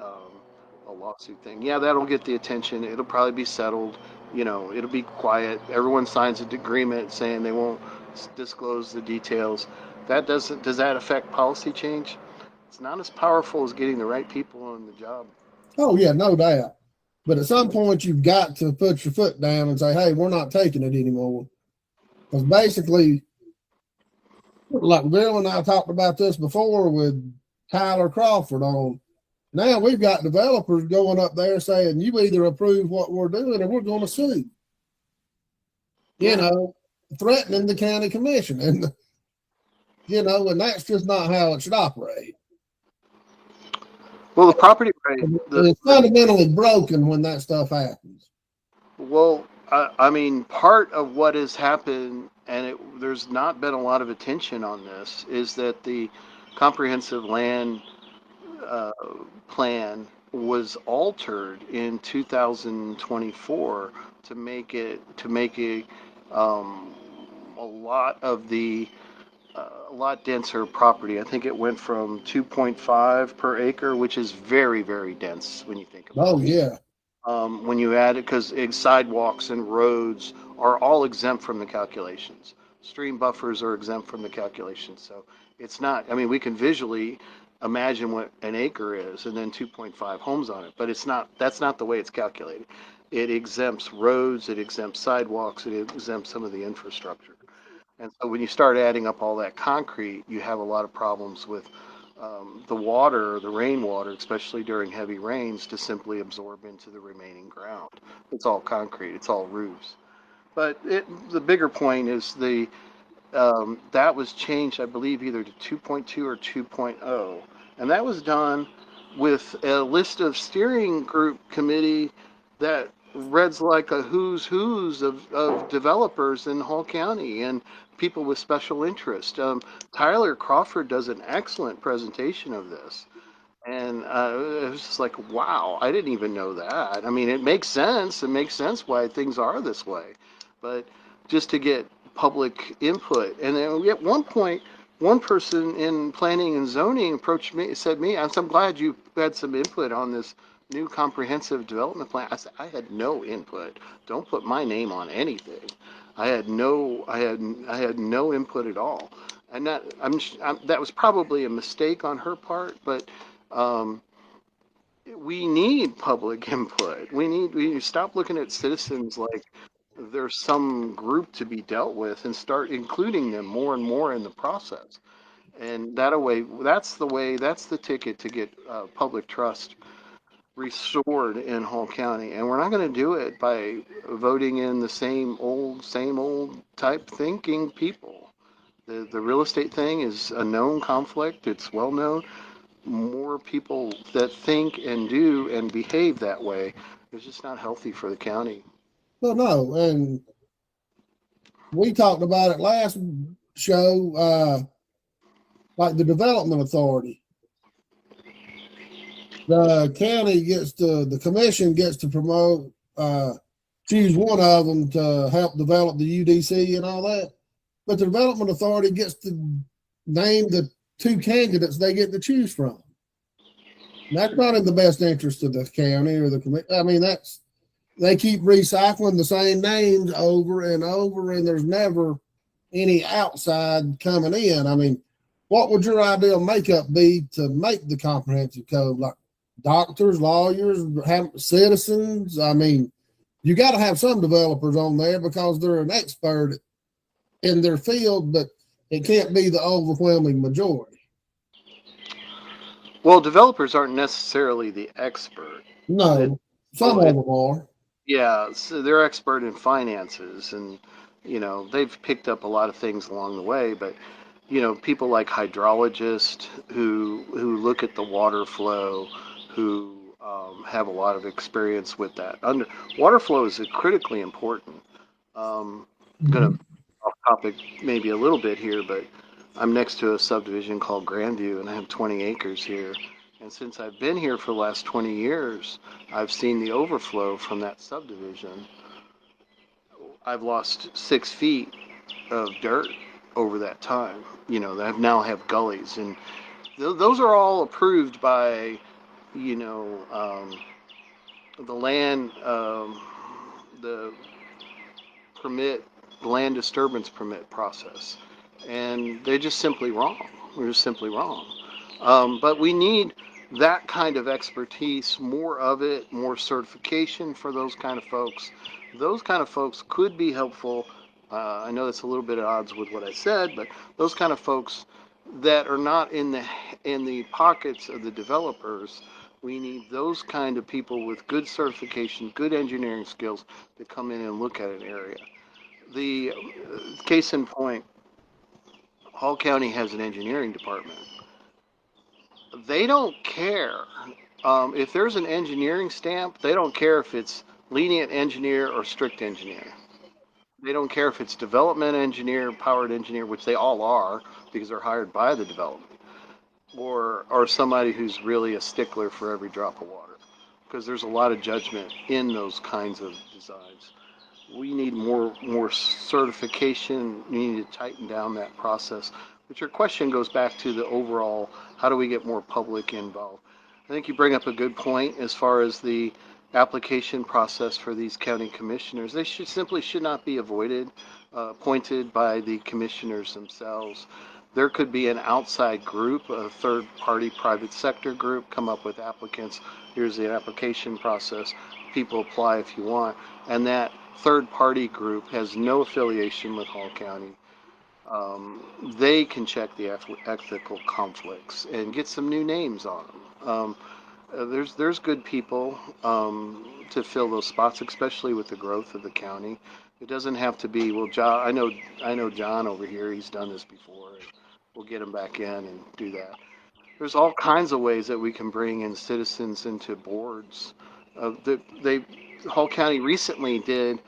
lawsuit thing. Yeah, that'll get the attention. It'll probably be settled. It'll be quiet. Everyone signs an agreement saying they won't disclose the details. Does that affect policy change? It's not as powerful as getting the right people on the job. Oh yeah, no doubt. But at some point, you've got to put your foot down and say, "Hey, we're not taking it anymore." Because basically, like Bill and I talked about this before with Tyler Crawford on. Now we've got developers going up there saying, "You either approve what we're doing, or we're going to sue." Threatening the county commission, and and that's just not how it should operate. Well, the property right, It's fundamentally broken when that stuff happens. Well, I mean, part of what has happened, and there's not been a lot of attention on this, is that the comprehensive land plan was altered in 2024 to make a lot of the a lot denser property. I think it went from 2.5 per acre, which is very, very dense when you think about it. Oh yeah. When you add it, because sidewalks and roads are all exempt from the calculations. Stream buffers are exempt from the calculations. So it's not, I mean, we can visually imagine what an acre is and then 2.5 homes on it, but that's not the way it's calculated. It exempts roads, it exempts sidewalks, it exempts some of the infrastructure. And so when you start adding up all that concrete, you have a lot of problems with the water, the rainwater, especially during heavy rains, to simply absorb into the remaining ground. It's all concrete, it's all roofs. But the bigger point is that was changed, I believe, either to 2.2 or 2.0. And that was done with a list of steering group committee that reads like a who's of developers in Hall County and people with special interest. Tyler Crawford does an excellent presentation of this. And it was just like, wow, I didn't even know that. I mean, it makes sense. It makes sense why things are this way. But just to get public input. And then at one point, one person in planning and zoning approached me, said me, I'm so glad you had some input on this new comprehensive development plan. I said, I had no input. Don't put my name on anything. I had no input at all. And that was probably a mistake on her part, but we need public input. We stop looking at citizens like there's some group to be dealt with and start including them more and more in the process. And that's the ticket to get public trust restored in Hall County. And we're not going to do it by voting in the same old type thinking people. The real estate thing is a known conflict. It's well known. More people that think and do and behave that way is just not healthy for the county. Well, no, and we talked about it last show, like the development authority. The commission gets to promote, choose one of them to help develop the UDC and all that. But the development authority gets to name the two candidates they get to choose from. And that's not in the best interest of the county or the commission. I mean, they keep recycling the same names over and over, and there's never any outside coming in. I mean, what would your ideal makeup be to make the comprehensive code? Like doctors, lawyers, citizens? I mean, you got to have some developers on there because they're an expert in their field, but it can't be the overwhelming majority. Well, developers aren't necessarily the expert. No, some of them are. Yeah, so they're expert in finances, and they've picked up a lot of things along the way. But people like hydrologists who look at the water flow, who have a lot of experience with that. Water flow is critically important. I'm gonna off topic maybe a little bit here, but I'm next to a subdivision called Grandview, and I have 20 acres here. And since I've been here for the last 20 years, I've seen the overflow from that subdivision. I've lost 6 feet of dirt over that time, that now have gullies. And those are all approved by, the land, the permit, the land disturbance permit process. And they're just simply wrong. We're just simply wrong. But we need that kind of expertise, more of it, more certification for those kind of folks. Those kind of folks could be helpful. I know that's a little bit at odds with what I said, but those kind of folks that are not in the pockets of the developers, we need those kind of people with good certification, good engineering skills to come in and look at an area. The case in point, Hall County has an engineering department. They don't care. If there's an engineering stamp, they don't care if it's lenient engineer or strict engineer. They don't care if it's development engineer, powered engineer, which they all are because they're hired by the development, or somebody who's really a stickler for every drop of water, because there's a lot of judgment in those kinds of designs. We need more certification. We need to tighten down that process. But your question goes back to the overall, how do we get more public involved? I think you bring up a good point as far as the application process for these county commissioners. They should not be appointed by the commissioners themselves. There could be an outside group, a third-party private sector group, come up with applicants. Here's the application process. People apply if you want. And that third-party group has no affiliation with Hall County. They can check the ethical conflicts and get some new names on them. There's good people to fill those spots, especially with the growth of the county. It doesn't have to be, well, John, I know John over here, he's done this before. We'll get him back in and do that. There's all kinds of ways that we can bring in citizens into boards. Hall County recently did.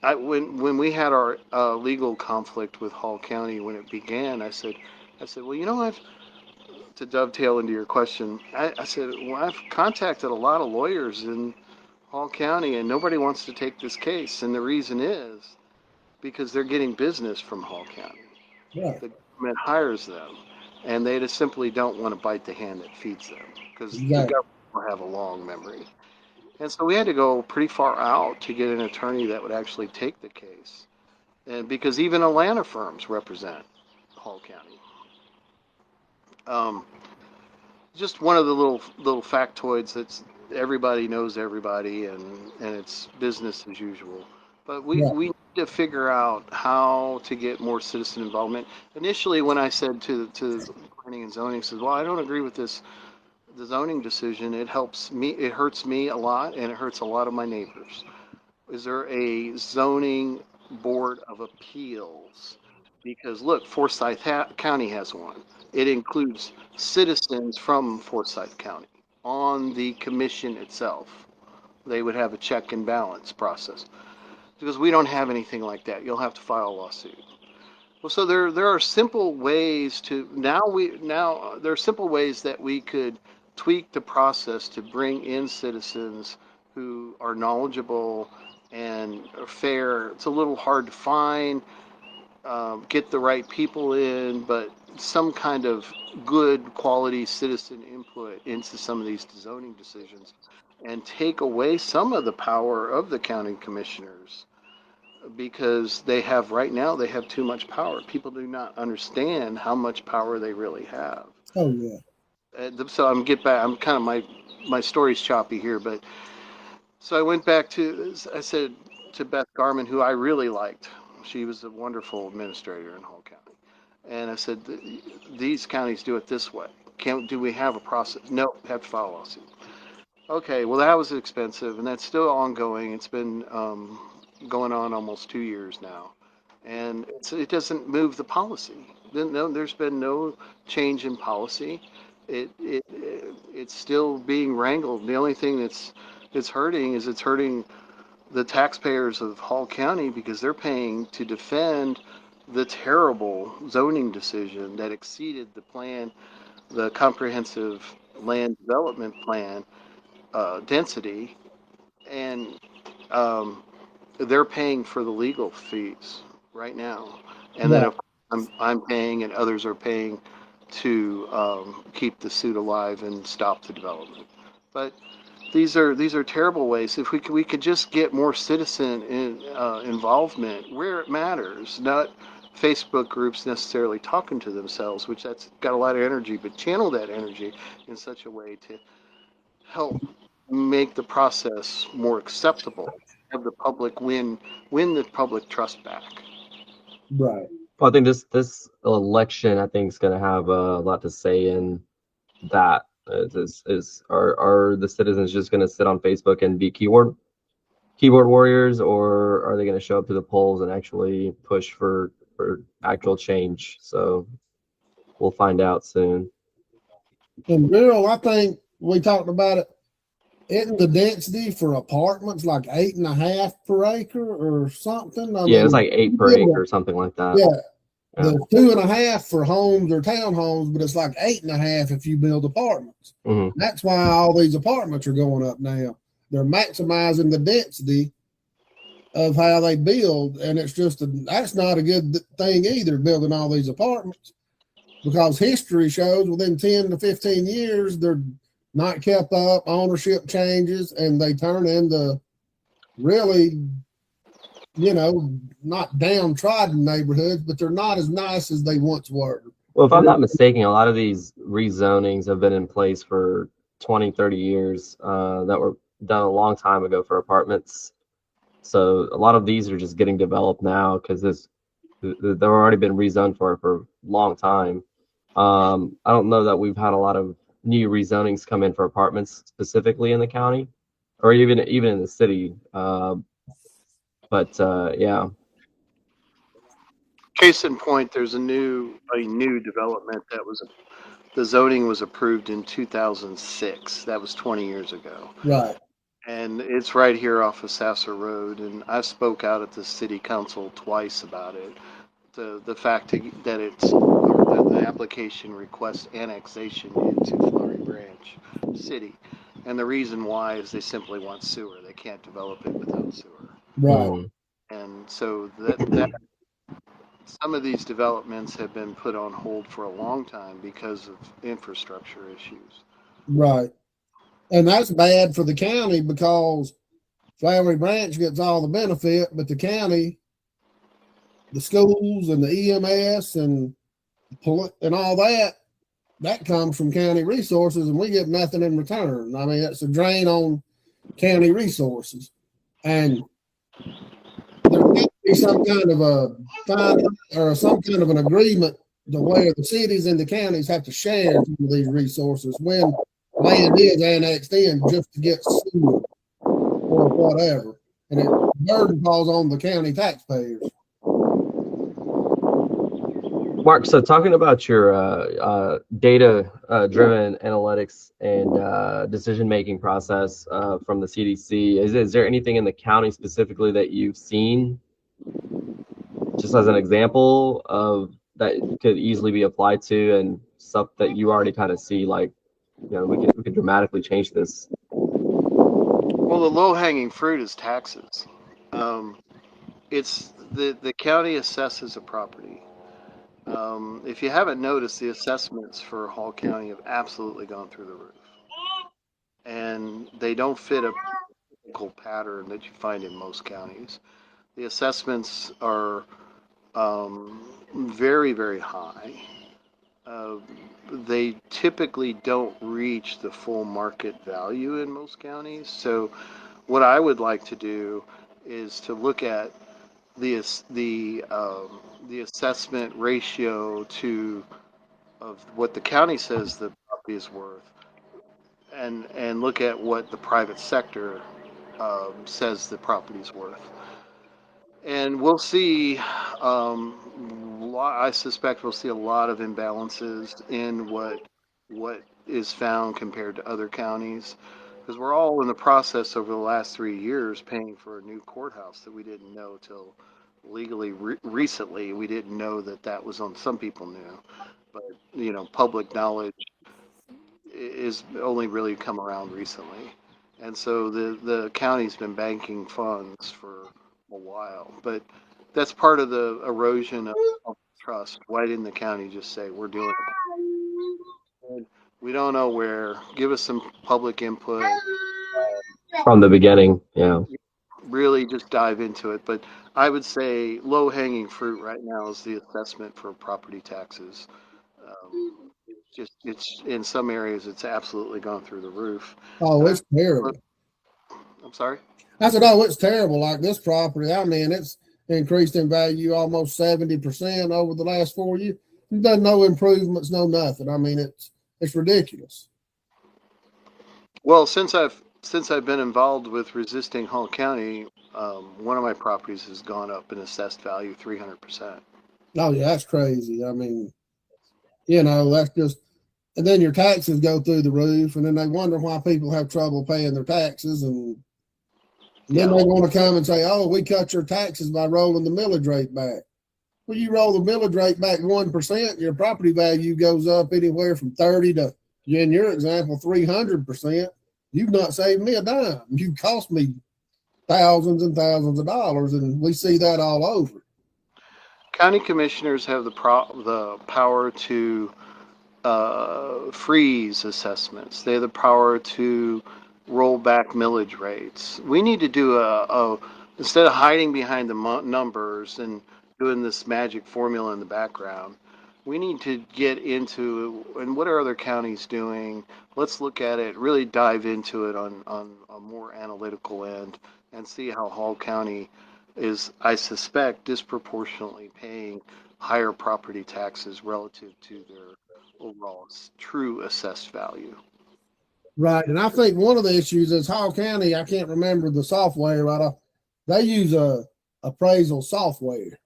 When we had our legal conflict with Hall County when it began, I said, well, I've, to dovetail into your question, I said, well, I've contacted a lot of lawyers in Hall County and nobody wants to take this case. And the reason is because they're getting business from Hall County. Yeah. The government hires them and they just simply don't want to bite the hand that feeds them because the government will have a long memory. And so we had to go pretty far out to get an attorney that would actually take the case. And because even Atlanta firms represent Hall County. Just one of the little factoids that's everybody knows everybody and it's business as usual. But we need to figure out how to get more citizen involvement. Initially, when I said to planning and zoning, says, well, I don't agree with the zoning decision. It hurts me a lot, and it hurts a lot of my neighbors. Is there a zoning board of appeals? Because look, Forsyth County has one. It includes citizens from Forsyth County on the commission itself. They would have a check and balance process. Because we don't have anything like that. You'll have to file a lawsuit. Well, so there are simple ways there are simple ways that we could tweak the process to bring in citizens who are knowledgeable and are fair. It's a little hard to find, get the right people in, but some kind of good quality citizen input into some of these zoning decisions and take away some of the power of the county commissioners because right now they have too much power. People do not understand how much power they really have. Oh yeah. So I'm kind of my story's choppy here, but so I went back I said to Beth Garman, who I really liked. She was a wonderful administrator in Hall County. And I said, these counties do it this way. Do we have a process? No, have to file a lawsuit. Okay, well, that was expensive, and that's still ongoing. It's been going on almost 2 years now. And it doesn't move the policy. There's been no change in policy. It's still being wrangled. The only thing it's hurting the taxpayers of Hall County because they're paying to defend the terrible zoning decision that exceeded the comprehensive land development plan density, and they're paying for the legal fees right now. And then I'm paying and others are paying to keep the suit alive and stop the development. But these are terrible ways. If we could just get more involvement where it matters, not Facebook groups necessarily talking to themselves, which that's got a lot of energy, but channel that energy in such a way to help make the process more acceptable, have the public win the public trust back. Right. Well, I think this election, I think, is going to have a lot to say in that. Are the citizens just going to sit on Facebook and be keyboard warriors, or are they going to show up to the polls and actually push for actual change? So we'll find out soon. And Bill, I think we talked about it. Isn't the density for apartments like 8.5 per acre or something? I mean, It's like 8 per acre or something like that. Yeah. There's 2.5 for homes or townhomes, but it's like 8.5 if you build apartments. Mm-hmm. That's why all these apartments are going up now. They're maximizing the density of how they build, and it's just that's not a good thing either, building all these apartments, because history shows within 10 to 15 years they're not kept up, ownership changes, and they turn into really, not downtrodden neighborhoods, but they're not as nice as they once were. Well, if I'm not mistaken, a lot of these rezonings have been in place for 20, 30 years that were done a long time ago for apartments. So a lot of these are just getting developed now because they've already been rezoned for a long time. I don't know that we've had a lot of new rezonings come in for apartments specifically in the county, or even in the city. But yeah. Case in point, there's a new development the zoning was approved in 2006. That was 20 years ago. Right. And it's right here off of Sasser Road. And I spoke out at the city council twice about it. The fact that the application requests annexation into Flowery Branch City. And the reason why is they simply want sewer. They can't develop it without sewer. Right. Mm-hmm. And so that some of these developments have been put on hold for a long time because of infrastructure issues. Right. And that's bad for the county because Flowery Branch gets all the benefit, but the county, the schools and the EMS and all that comes from county resources, and we get nothing in return. I mean, it's a drain on county resources. And there has to be some kind of a fine or some kind of an agreement to where the cities and the counties have to share some of these resources when land is annexed in just to get sewer or whatever. And the burden falls on the county taxpayers. Mark, so talking about your data-driven analytics and decision-making process from the CDC, is there anything in the county specifically that you've seen, just as an example of that could easily be applied to, and stuff that you already kind of see, like, we could dramatically change this? Well, the low-hanging fruit is taxes. It's the county assesses a property. If you haven't noticed, the assessments for Hall County have absolutely gone through the roof. And they don't fit a typical pattern that you find in most counties. The assessments are very, very high. They typically don't reach the full market value in most counties. So what I would like to do is to look at the assessment ratio of what the county says the property is worth, and look at what the private sector says the property is worth, and we'll see. I suspect we'll see a lot of imbalances in what is found compared to other counties, because we're all in the process over the last 3 years paying for a new courthouse that we didn't know till legally recently. We didn't know that was on. Some people knew, but public knowledge is only really come around recently, and so the county's been banking funds for a while, but that's part of the erosion of trust. Why didn't the county just say, we're doing it? We don't know where. Give us some public input. From the beginning. Yeah. Really just dive into it. But I would say low-hanging fruit right now is the assessment for property taxes. It's in some areas it's absolutely gone through the roof. Oh, it's terrible. I'm sorry? I said, oh, it's terrible. Like this property, I mean, it's increased in value almost 70% over the last 4 years. Done no improvements, no nothing. I mean, it's ridiculous. Well, since I've been involved with resisting Hall County, one of my properties has gone up in assessed value 300%. Oh yeah, that's crazy. I mean, that's just, and then your taxes go through the roof, and then they wonder why people have trouble paying their taxes, and then they want to come and say, oh, we cut your taxes by rolling the millage rate back. Well, you roll the millage rate back 1%, your property value goes up anywhere from 30 to, in your example, 300%. You've not saved me a dime. You cost me thousands and thousands of dollars, and we see that all over. County commissioners have the power to freeze assessments. They have the power to roll back millage rates. We need to do instead of hiding behind the numbers and doing this magic formula in the background, we need to get into, and what are other counties doing? Let's look at it, really dive into it on a more analytical end and see how Hall County is, I suspect, disproportionately paying higher property taxes relative to their overall true assessed value. Right. And I think one of the issues is Hall County, I can't remember the software, but they use a appraisal software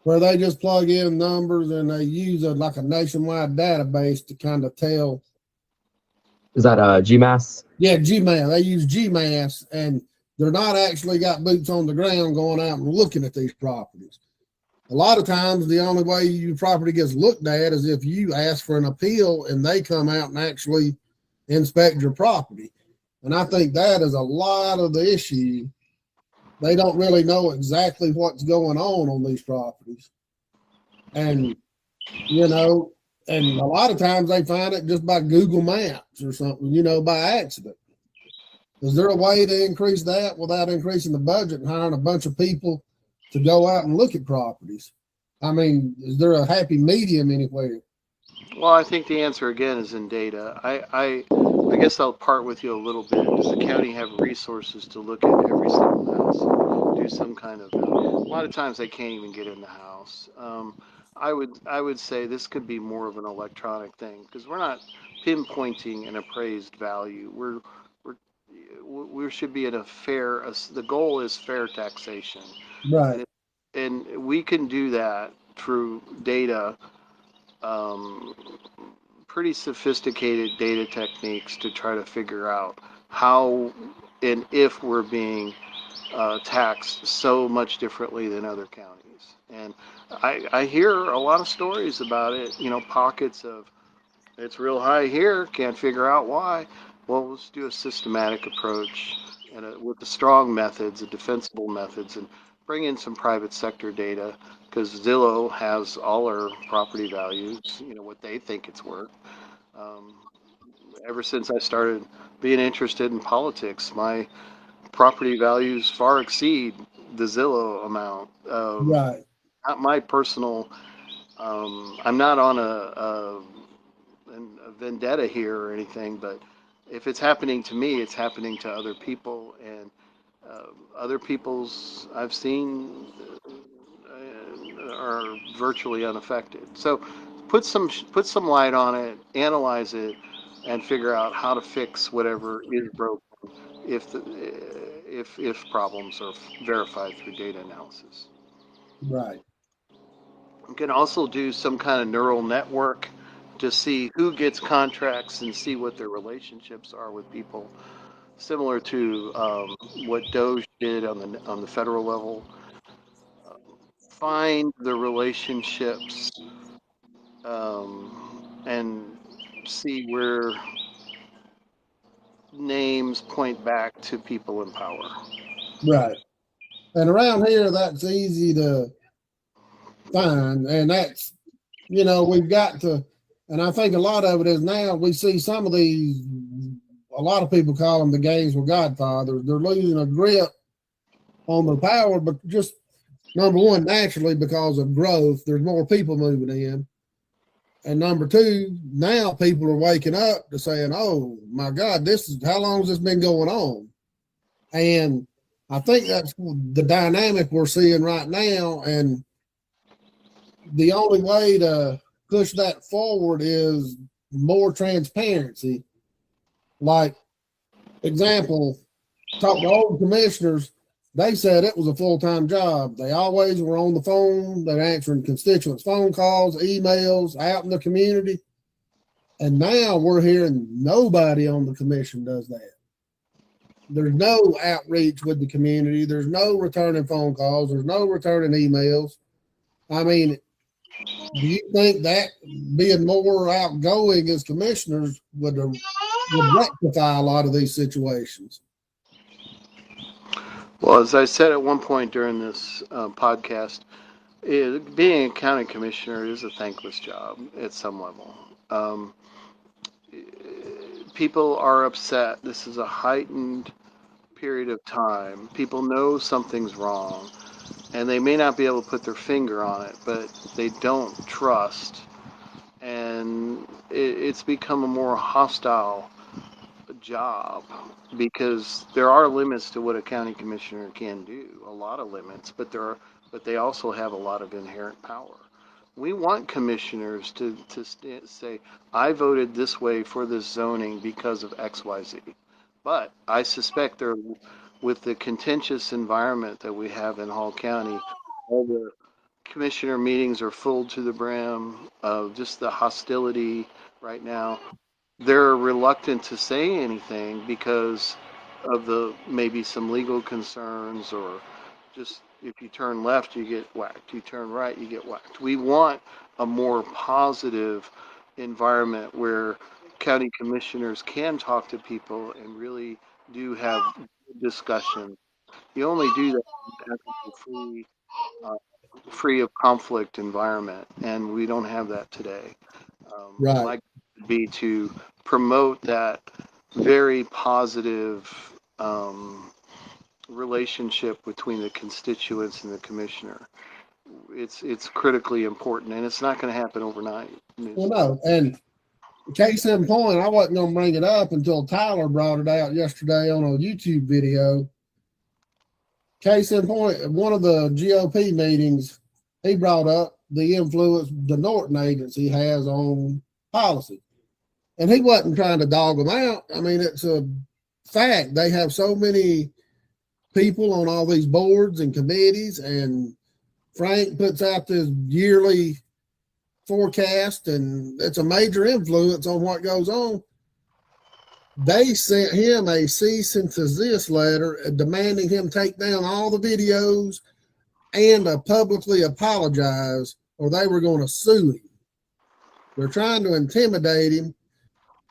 where they just plug in numbers and they use like a nationwide database to kind of tell. Is that GMAS? Yeah, GMAS. They use GMAS, and they're not actually got boots on the ground going out and looking at these properties. A lot of times, the only way your property gets looked at is if you ask for an appeal and they come out and actually inspect your property. And I think that is a lot of the issue. They don't really know exactly what's going on these properties. And, and a lot of times they find it just by Google Maps or something, by accident. Is there a way to increase that without increasing the budget and hiring a bunch of people to go out and look at properties? I mean, is there a happy medium anywhere? Well, I think the answer again is in data. I guess I'll part with you a little bit. Does the county have resources to look at every single house, do some kind of? A lot of times they can't even get in the house. I would say this could be more of an electronic thing because we're not pinpointing an appraised value. We should be at a fair. The goal is fair taxation, Right. and we can do that through data. Pretty sophisticated data techniques to try to figure out how and if we're being taxed so much differently than other counties. And I hear a lot of stories about it, pockets of it's real high here, can't figure out why. Well, let's do a systematic approach and with the strong methods, the defensible methods, and bring in some private sector data because Zillow has all our property values, what they think it's worth. Ever since I started being interested in politics, my property values far exceed the Zillow amount. Right. Not my personal. I'm not on a vendetta here or anything, but if it's happening to me, it's happening to other people, and other people's I've seen are virtually unaffected. So put some light on it, analyze it, and figure out how to fix whatever is broken if problems are verified through data analysis. Right. You can also do some kind of neural network to see who gets contracts and see what their relationships are with people, similar to what Doge did on the federal level. Find the relationships and see where names point back to people in power. Right. And around here, that's easy to fine. And that's, we've got to, and I think a lot of it is now we see some of these, a lot of people call them the games with Godfathers. They're losing a grip on their power, but just number one, naturally, because of growth, there's more people moving in. And number two, now people are waking up to saying, oh my God, how long has this been going on? And I think that's the dynamic we're seeing right now. And the only way to push that forward is more transparency. Like, example, talk to old commissioners, they said it was a full-time job. They always were on the phone. They're answering constituents' phone calls, emails, out in the community. And now we're hearing nobody on the commission does that. There's no outreach with the community. There's no returning phone calls. There's no returning emails. I mean, do you think that being more outgoing as commissioners would rectify a lot of these situations? Well, as I said at one point during this podcast, being a county commissioner is a thankless job at some level. People are upset. This is a heightened period of time. People know something's wrong, and they may not be able to put their finger on it, but they don't trust. And it's become a more hostile job because there are limits to what a county commissioner can do, a lot of limits, but they also have a lot of inherent power. We want commissioners to say, I voted this way for this zoning because of XYZ. But I suspect with the contentious environment that we have in Hall County, all the commissioner meetings are full to the brim of just the hostility right now. They're reluctant to say anything because of maybe some legal concerns, or just if you turn left, you get whacked. You turn right, you get whacked. We want a more positive environment where county commissioners can talk to people and really do have discussion. You only do that in a free of conflict environment, and we don't have that today. Right. My goal would be to promote that very positive relationship between the constituents and the commissioner. It's critically important, and it's not going to happen overnight. Well, no, and case in point, I wasn't going to bring it up until Tyler brought it out yesterday on a YouTube video. Case in point, at one of the GOP meetings, he brought up the influence the Norton agency has on policy. And he wasn't trying to dog them out. I mean, it's a fact. They have so many people on all these boards and committees, and Frank puts out this yearly forecast, and it's a major influence on what goes on. They sent him a cease and desist letter demanding him take down all the videos and publicly apologize, or they were going to sue him. They're trying to intimidate him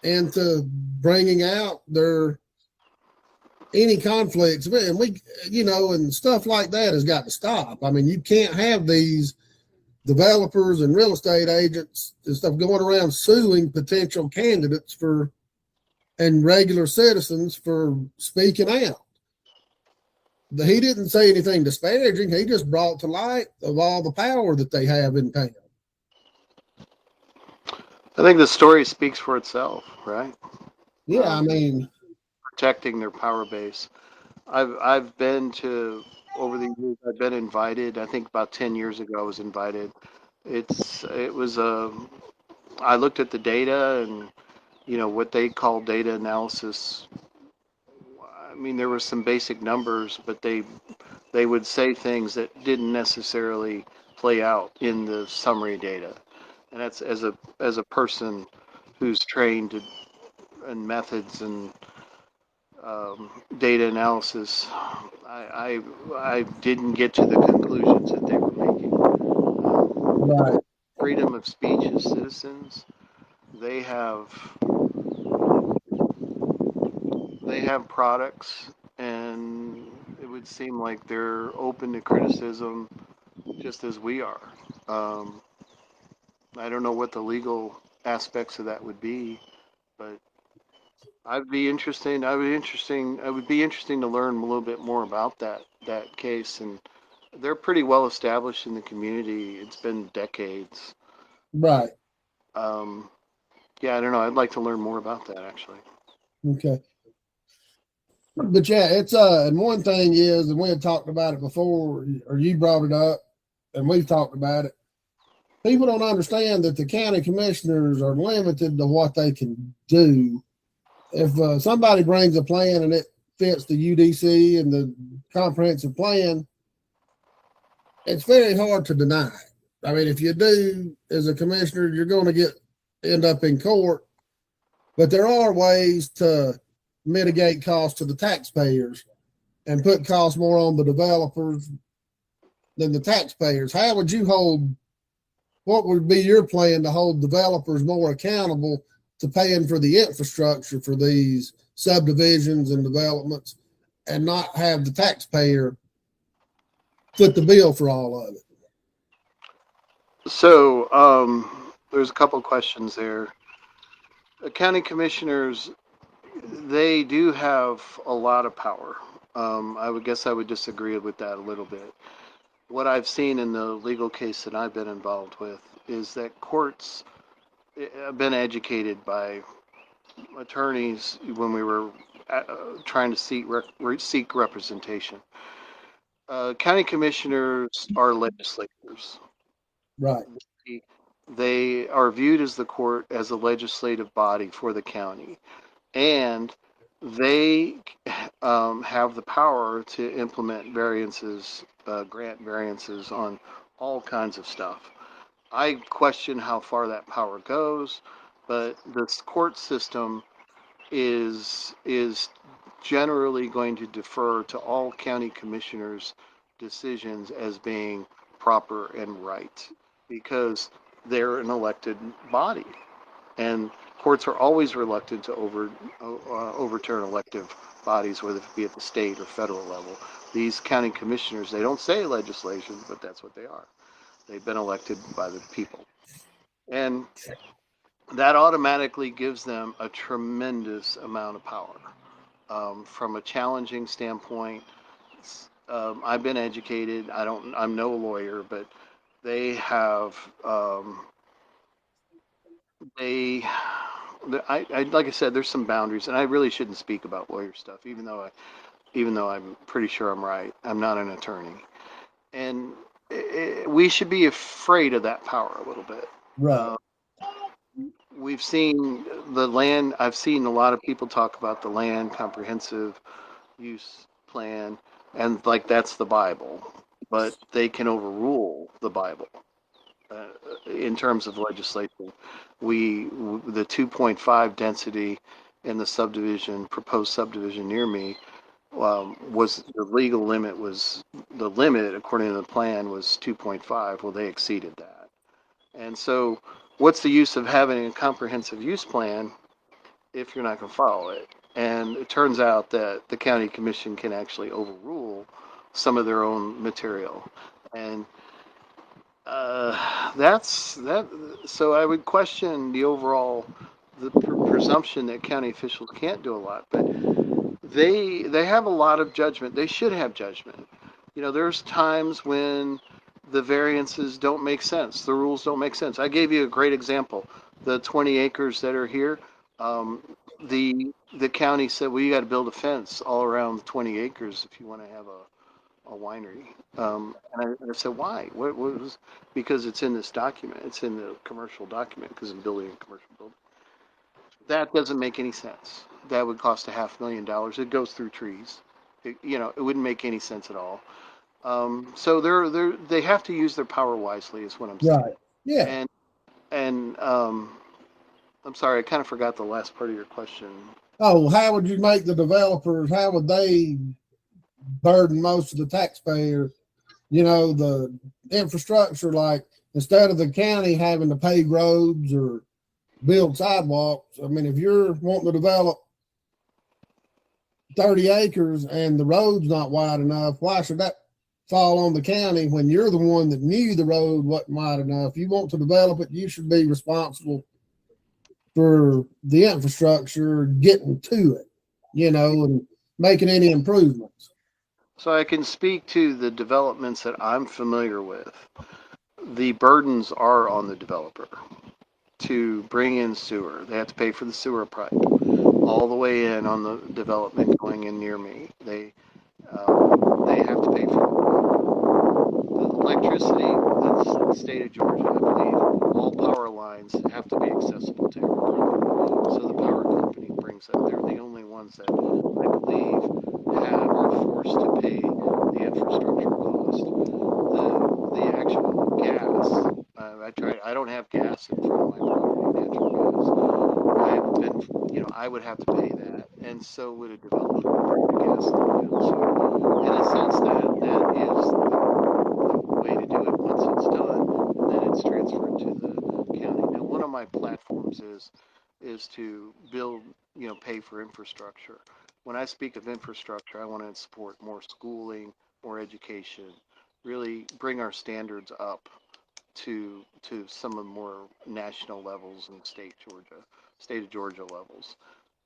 into bringing out any conflicts. And and stuff like that has got to stop. I mean, you can't have these developers and real estate agents and stuff going around suing potential candidates and regular citizens for speaking out. He didn't say anything disparaging. He just brought to light of all the power that they have in town. I think the story speaks for itself, right? Yeah, I mean, protecting their power base. I've been to over the years. I've been invited. I think about 10 years ago, I was invited. I looked at the data and what they call data analysis. I mean, there were some basic numbers, but they would say things that didn't necessarily play out in the summary data. And that's as a person who's trained in methods and data analysis, I didn't get to the conclusions that they were making. right. Freedom of speech as citizens, they have products, and it would seem like they're open to criticism just as we are. I don't know what the legal aspects of that would be, but I'd be interesting. I would be interesting. It would be interesting to learn a little bit more about that case. And they're pretty well established in the community. It's been decades. Right. Yeah, I don't know. I'd like to learn more about that actually. Okay. But yeah, it's and one thing is, and we had talked about it before, or you brought it up, and we've talked about it. People don't understand that the county commissioners are limited to what they can do. If somebody brings a plan and it fits the UDC and the comprehensive plan, it's very hard to deny. I mean, if you do, as a commissioner, you're going to end up in court. But there are ways to mitigate costs to the taxpayers and put costs more on the developers than the taxpayers. How would you what would be your plan to hold developers more accountable to paying for the infrastructure for these subdivisions and developments and not have the taxpayer foot the bill for all of it? So there's a couple of questions there. The county commissioners, they do have a lot of power. I would disagree with that a little bit. What I've seen in the legal case that I've been involved with is that courts have been educated by attorneys when we were trying to seek representation. County commissioners are legislators. Right. They are viewed as the court as a legislative body for the county, and they have the power to implement variances, grant variances on all kinds of stuff. I question how far that power goes, but this court system is generally going to defer to all county commissioners' decisions as being proper and right because they're an elected body, and courts are always reluctant to overturn elective bodies, whether it be at the state or federal level. These county commissioners, they don't say legislation, but that's what they are. They've been elected by the people. And that automatically gives them a tremendous amount of power. From a challenging standpoint, I've been educated. I'm no lawyer, but they have, like I said, there's some boundaries, and I really shouldn't speak about lawyer stuff, even though I'm pretty sure I'm right. I'm not an attorney, and we should be afraid of that power a little bit. Right. We've seen the land. I've seen a lot of people talk about the land comprehensive use plan, and like that's the Bible, but they can overrule the Bible. In terms of legislation, the 2.5 density in the proposed subdivision near me, was the legal limit the limit according to the plan was 2.5. Well, they exceeded that, and so what's the use of having a comprehensive use plan if you're not going to follow it? And it turns out that the county commission can actually overrule some of their own material, and that's that. So I would question the presumption that county officials can't do a lot, but they have a lot of judgment. They should have judgment. There's times when the variances don't make sense. The rules don't make sense. I gave you a great example. The 20 acres that are here, the county said, well, you got to build a fence all around the 20 acres if you want to have a winery. And I said, why? What was? Because it's in this document. It's in the commercial document because I'm building a commercial building. That doesn't make any sense. That would cost $500,000. It goes through trees. It wouldn't make any sense at all. So they have to use their power wisely, is what I'm saying. Right. Yeah. And I'm sorry, I kind of forgot the last part of your question. Oh, how would you make the developers? How would they burden most of the taxpayers? The infrastructure, like instead of the county having to pave roads or build sidewalks. I mean, if you're wanting to develop 30 acres and the road's not wide enough, why should that fall on the county when you're the one that knew the road wasn't wide enough. You want to develop it, you should be responsible for the infrastructure getting to it, and making any improvements. So I can speak to the developments that I'm familiar with. The burdens are on the developer to bring in sewer. They have to pay for the sewer pipe all the way in on the development going in near me. They have to pay for the electricity. That's the state of Georgia, I believe. All power lines have to be accessible to everyone. So the power company brings that. They're the only ones that I believe are forced to pay the infrastructure cost. The actual gas. I tried. I don't have gas in front of my property, natural gas. I would have to pay that, and so would a developer bring the gas line. So, in a sense, that is the way to do it. Once it's done, then it's transferred to the county. Now, one of my platforms is to build, pay for infrastructure. When I speak of infrastructure, I want to support more schooling, more education, really bring our standards up to some of the more national levels in state of Georgia levels.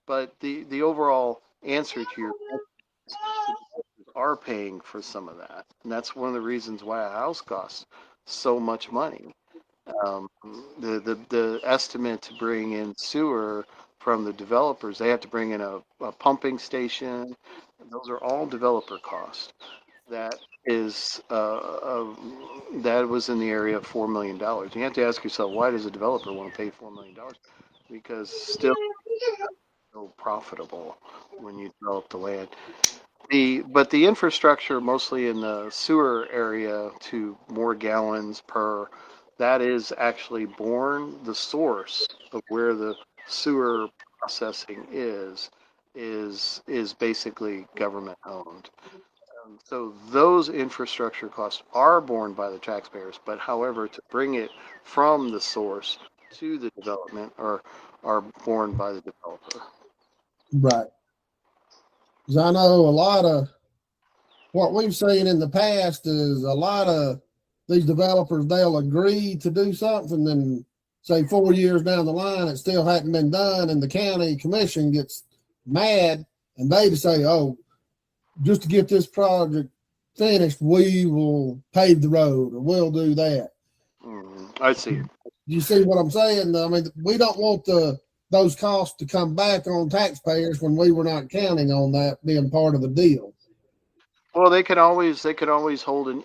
But the overall answer to your are paying for some of that, and that's one of the reasons why a house costs so much money. Um, the estimate to bring in sewer from the developers, they have to bring in a pumping station. Those are all developer costs. That is that was in the area of $4 million. You have to ask yourself, why does a developer want to pay $4 million? Because still so profitable when you develop the land. But the infrastructure, mostly in the sewer area, to more gallons per, that is actually born. The source of where the sewer processing is basically government owned. So those infrastructure costs are borne by the taxpayers, but however, to bring it from the source to the development are borne by the developer. Right. Because I know a lot of what we've seen in the past is a lot of these developers, they'll agree to do something, and say 4 years down the line, it still hadn't been done, and the county commission gets mad, and they just say, oh, just to get this project finished, we will pave the road, or we'll do that. I see. You see what I'm saying? I mean, we don't want those costs to come back on taxpayers when we were not counting on that being part of the deal. Well, they could always hold an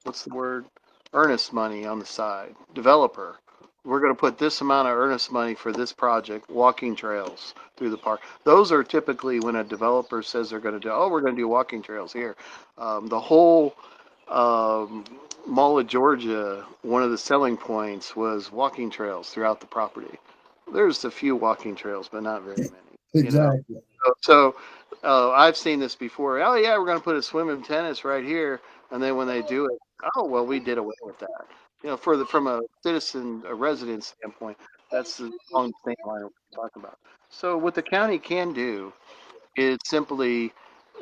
what's the word? Earnest money on the side. Developer, we're going to put this amount of earnest money for this project, walking trails through the park. Those are typically when a developer says they're going to do, oh, we're going to do walking trails here. The whole Mall of Georgia, one of the selling points was walking trails throughout the property. There's a few walking trails, but not very many. Exactly. So I've seen this before. Oh yeah, we're going to put a swim and tennis right here, and then when they do it, oh well, we did away with that. From a citizen, a resident standpoint, that's the wrong thing line we're talking about. So what the county can do is simply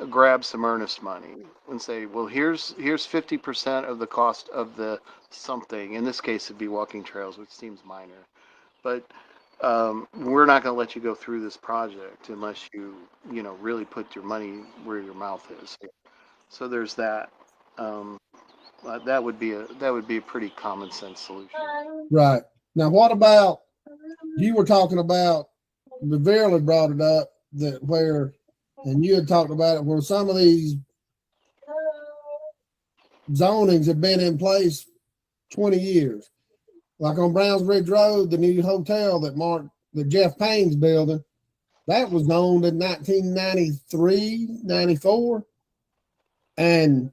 grab some earnest money and say, well, here's 50% of the cost of the something. In this case, it'd be walking trails, which seems minor, but we're not going to let you go through this project unless you really put your money where your mouth is. So there's that. Um, that would be a pretty common sense solution. Right. Now, what about, you were talking about, the Verily brought it up, and you had talked about it, where some of these zonings have been in place 20 years. Like on Browns Bridge Road, the new hotel that Jeff Payne's building, that was owned in 1993, 94, and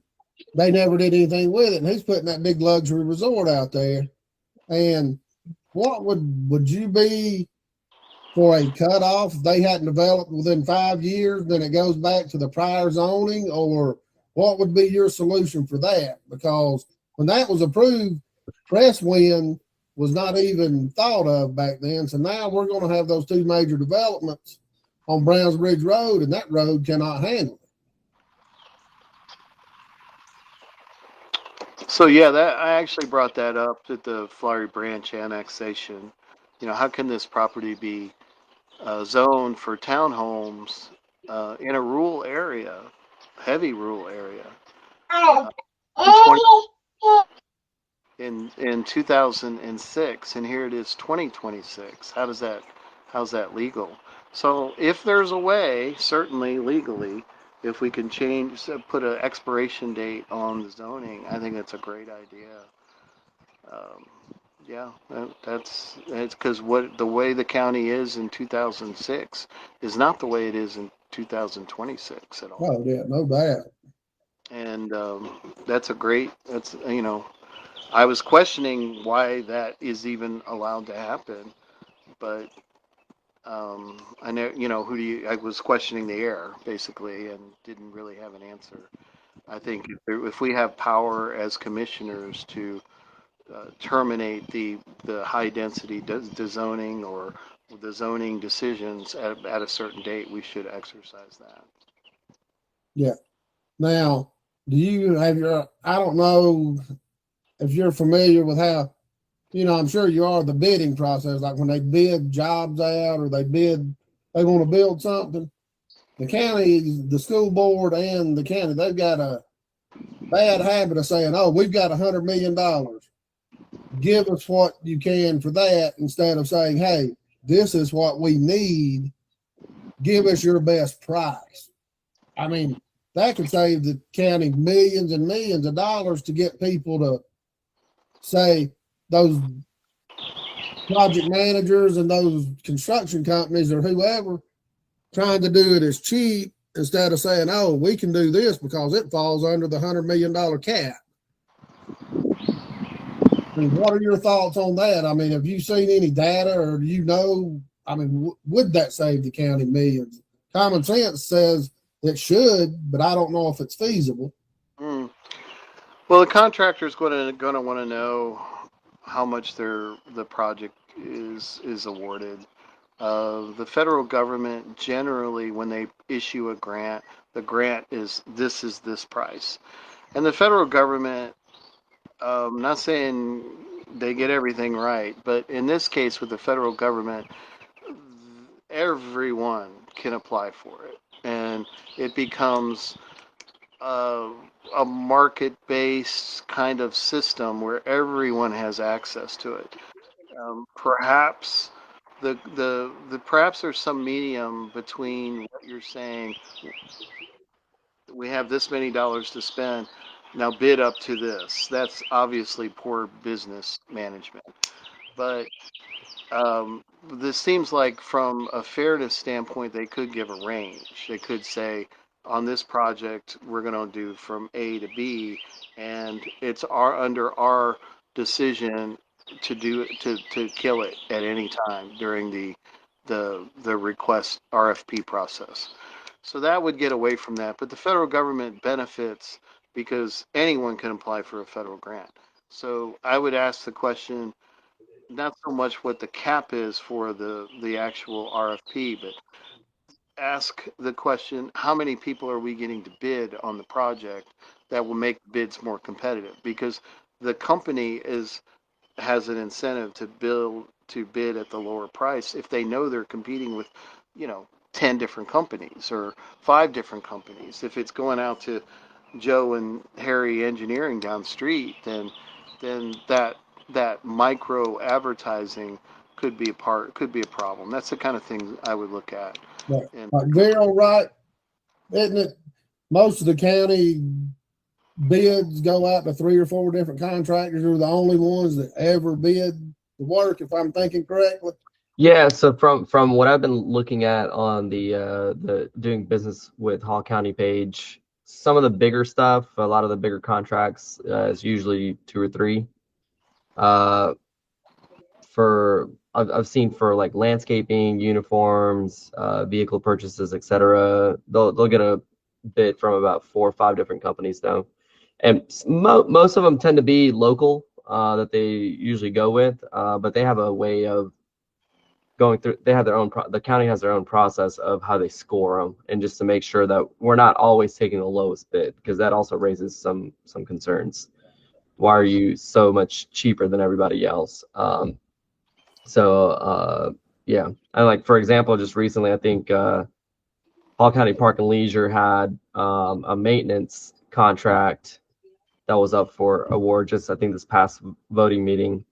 they never did anything with it. And he's putting that big luxury resort out there. And what would you be for a cutoff if they hadn't developed within 5 years? Then it goes back to the prior zoning, or what would be your solution for that? Because when that was approved, Crestwind was not even thought of back then. So now we're going to have those two major developments on Browns Bridge Road, and that road cannot handle it. So yeah, that I actually brought that up at the Flowery Branch annexation. You know, how can this property be zoned for townhomes in a rural area, heavy rural area, uh, in 20 in 2006, and here it is 2026. How's that legal? So if there's a way, certainly legally, if we can put an expiration date on the zoning, I think that's a great idea. Um, yeah, that's because what the way the county is in 2006 is not the way it is in 2026 at all. Oh yeah, no doubt. And that's a great. That's I was questioning why that is even allowed to happen, but I know who do you? I was questioning the air basically, and didn't really have an answer. I think if we have power as commissioners to terminate the high density zoning or the zoning decisions at a certain date, we should exercise that. Yeah. Now, do you have your? I don't know if you're familiar with how. I'm sure you are, the bidding process. Like when they bid jobs out or they want to build something. The county, the school board, and the county, they've got a bad habit of saying, "Oh, we've got $100 million. Give us what you can for that," instead of saying, "Hey, this is what we need. Give us your best price." I mean, that could save the county millions and millions of dollars to get people to say those project managers and those construction companies or whoever trying to do it as cheap instead of saying, "Oh, we can do this because it falls under the $100 million cap." I mean, what are your thoughts on that? I mean, have you seen any data or I mean, would that save the county millions? Common sense says it should, but I don't know if it's feasible. Mm. Well, the contractor is going to want to know how much the project is awarded. The federal government generally, when they issue a grant, the grant is this price, and the federal government. Not saying they get everything right, but in this case, with the federal government, everyone can apply for it, and it becomes uh, a market-based kind of system where everyone has access to it. Perhaps perhaps there's some medium between what you're saying. We have this many dollars to spend. Now bid up to this. That's obviously poor business management. But this seems like, from a fairness standpoint, they could give a range. They could say, on this project, we're going to do from A to B, and it's under our decision to kill it at any time during the request RFP process. So that would get away from that. But the federal government benefits because anyone can apply for a federal grant. So I would ask the question, not so much what the cap is for the actual RFP, but ask the question, how many people are we getting to bid on the project that will make bids more competitive? Because the company has an incentive to bid at the lower price if they know they're competing with, 10 different companies or 5 different companies. If it's going out to Joe and Harry Engineering down the street, then that micro advertising could be a problem. That's the kind of thing I would look at. But And like Daryl, right? Isn't it? Most of the county bids go out to 3 or 4 different contractors who are the only ones that ever bid the work, if I'm thinking correctly. Yeah, so from what I've been looking at on the doing business with Hall County page, some of the bigger stuff, a lot of the bigger contracts is usually 2 or 3. I've seen for like landscaping, uniforms, vehicle purchases, etc. They'll get a bid from about 4 or 5 different companies though, and most of them tend to be local that they usually go with, but they have a way of going through. They have their own. The county has their own process of how they score them, and just to make sure that we're not always taking the lowest bid, because that also raises some concerns. why are you so much cheaper than everybody else? Yeah, and like for example, just recently, I think Hall County Park and Leisure had a maintenance contract that was up for award just I think this past voting meeting.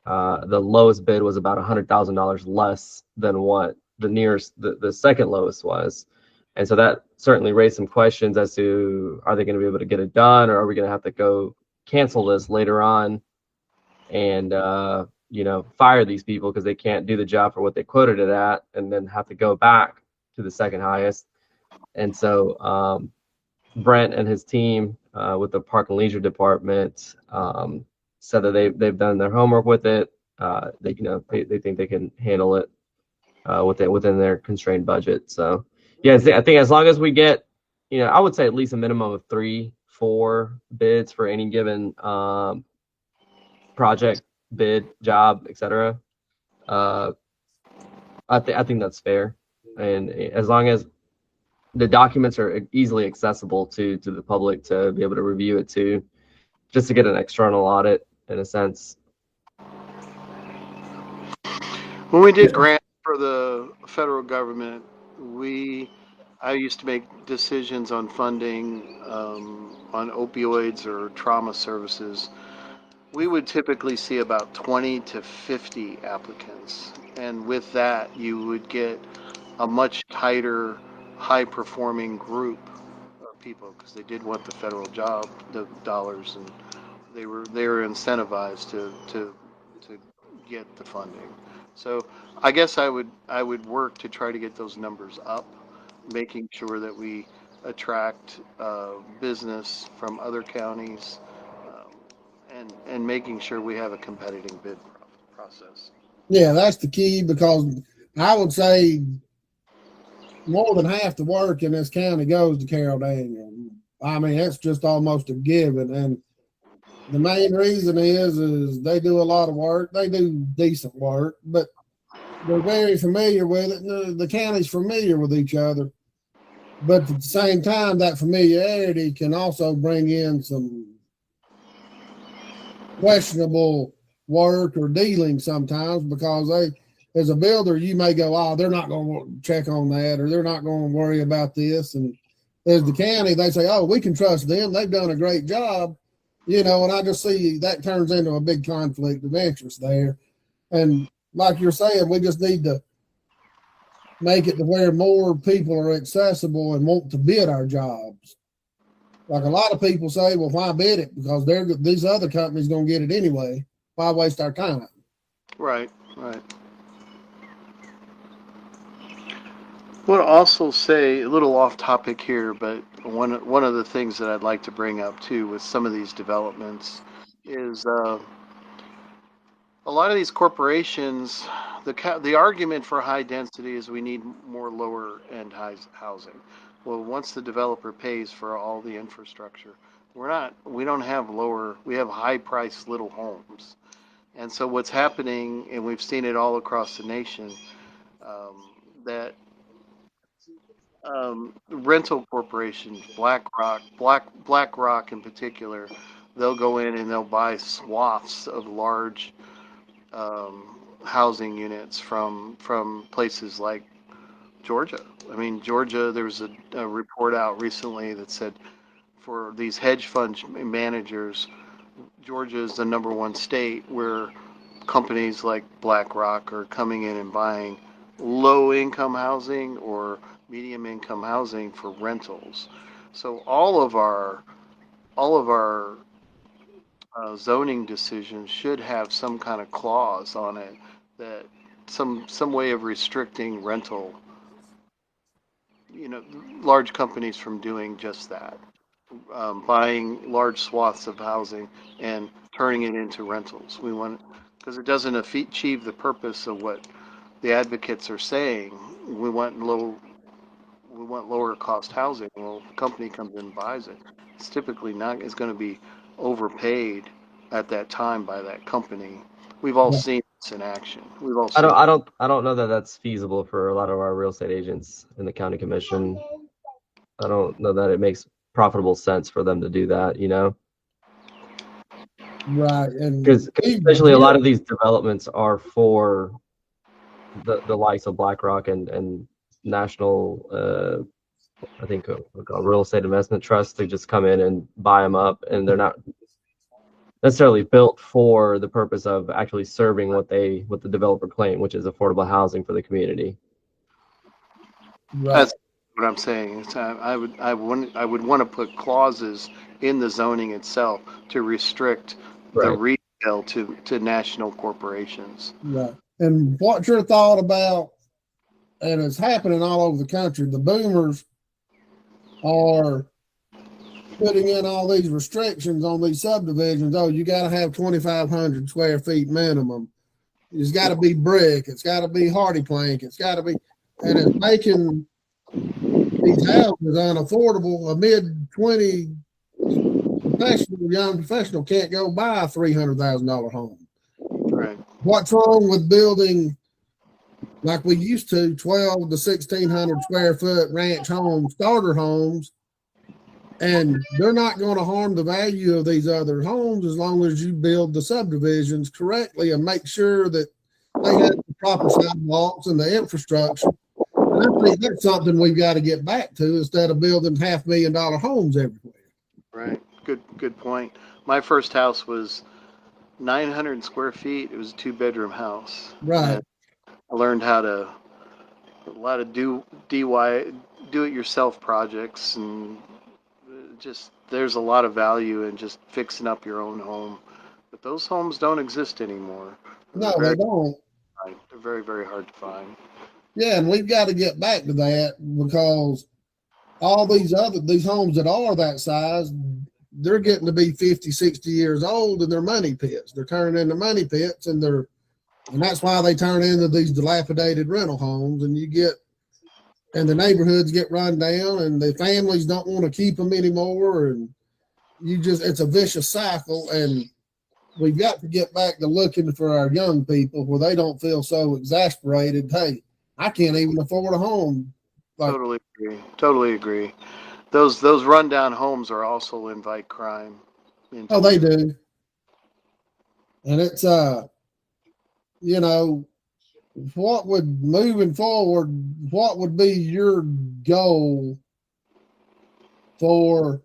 The lowest bid was about $100,000 less than what the nearest the second lowest was, and so that certainly raised some questions as to, are they going to be able to get it done, or are we going to have to go cancel this later on and fire these people because they can't do the job for what they quoted it at, and then have to go back to the second highest. And so Brent and his team with the Park and Leisure Department said that they've done their homework with it. They think they can handle it within their constrained budget. So yeah, I think as long as we get, I would say at least a minimum of 3-4 bids for any given project, bid, job, etc. I think that's fair, and as long as the documents are easily accessible to the public to be able to review it too, just to get an external audit in a sense. When we did grants for the federal government, I used to make decisions on funding on opioids or trauma services. We would typically see about 20 to 50 applicants. And with that, you would get a much tighter, high performing group of people because they did want the federal job, the dollars, and they were incentivized to get the funding. So I guess I would work to try to get those numbers up, making sure that we attract business from other counties, and making sure we have a competitive bid process. Yeah, that's the key, because I would say more than half the work in this county goes to Carroll Daniel. I mean, it's just almost a given. And the main reason is they do a lot of work. They do decent work, but they're very familiar with it. The county's familiar with each other. But at the same time, that familiarity can also bring in some questionable work or dealing sometimes, because as a builder, you may go, oh, they're not going to check on that, or they're not going to worry about this. And as the county, they say, oh, we can trust them. They've done a great job, and I just see that turns into a big conflict of interest there. And like you're saying, we just need to make it to where more people are accessible and want to bid our jobs. Like a lot of people say, well, why bid it? Because these other companies going to get it anyway. Why waste our time? Right. I want to also say, a little off topic here, but one of the things that I'd like to bring up too with some of these developments is a lot of these corporations. The argument for high density is we need more lower end housing. Well, once the developer pays for all the infrastructure, we don't have lower. We have high priced little homes, and so what's happening, and we've seen it all across the nation, that rental corporations, BlackRock in particular, they'll go in and they'll buy swaths of large housing units from places like Georgia. I mean, Georgia, there was a report out recently that said for these hedge fund managers, Georgia is the number one state where companies like BlackRock are coming in and buying low income housing or medium income housing for rentals. So all of our zoning decisions should have some kind of clause on it, that some way of restricting rental, large companies from doing just that, buying large swaths of housing and turning it into rentals. We want, because it doesn't achieve the purpose of what the advocates are saying. We want lower cost housing. Well, the company comes in and buys it. It's typically not. It's going to be overpaid at that time by that company. We've all seen this in action. We've all seen. I don't know that that's feasible for a lot of our real estate agents in the county commission. I don't know that it makes profitable sense for them to do that. Right. And Because we essentially a lot get, of these developments are for the likes of BlackRock and national, I think, real estate investment trusts to just come in and buy them up, and they're not necessarily built for the purpose of actually serving what the developer claimed, which is affordable housing for the community. right. That's what I'm saying. I would want to put clauses in the zoning itself to restrict the Right. retail to national corporations. Right. And what's your thought about, and it's happening all over the country, the boomers are putting in all these restrictions on these subdivisions. Oh, you got to have 2,500 square feet minimum. It's got to be brick. It's got to be hardy plank. It's got to be, and it's making these houses unaffordable. A mid-20 young professional can't go buy a $300,000 home. Right. What's wrong with building like we used to, 12 to 1,600 square foot ranch homes, starter homes, and they're not going to harm the value of these other homes as long as you build the subdivisions correctly and make sure that they have the proper sidewalks and the infrastructure. And I think that's something we've got to get back to instead of building $500,000 homes everywhere. Right. Good point. My first house was 900 square feet. It was a 2-bedroom house. Right. And I learned a lot of do it yourself projects, and just there's a lot of value in just fixing up your own home. But those homes don't exist anymore. No, they don't. They're very, very hard to find. Yeah, and we've got to get back to that because all these homes that are that size, they're getting to be 50, 60 years old and they're money pits. They're turning into money pits and that's why they turn into these dilapidated rental homes, and the neighborhoods get run down and the families don't want to keep them anymore. And it's a vicious cycle. And we've got to get back to looking for our young people where they don't feel so exasperated. Hey, I can't even afford a home. Totally agree. Those rundown homes are also invite crime. Oh, they do. And it's moving forward, what would be your goal for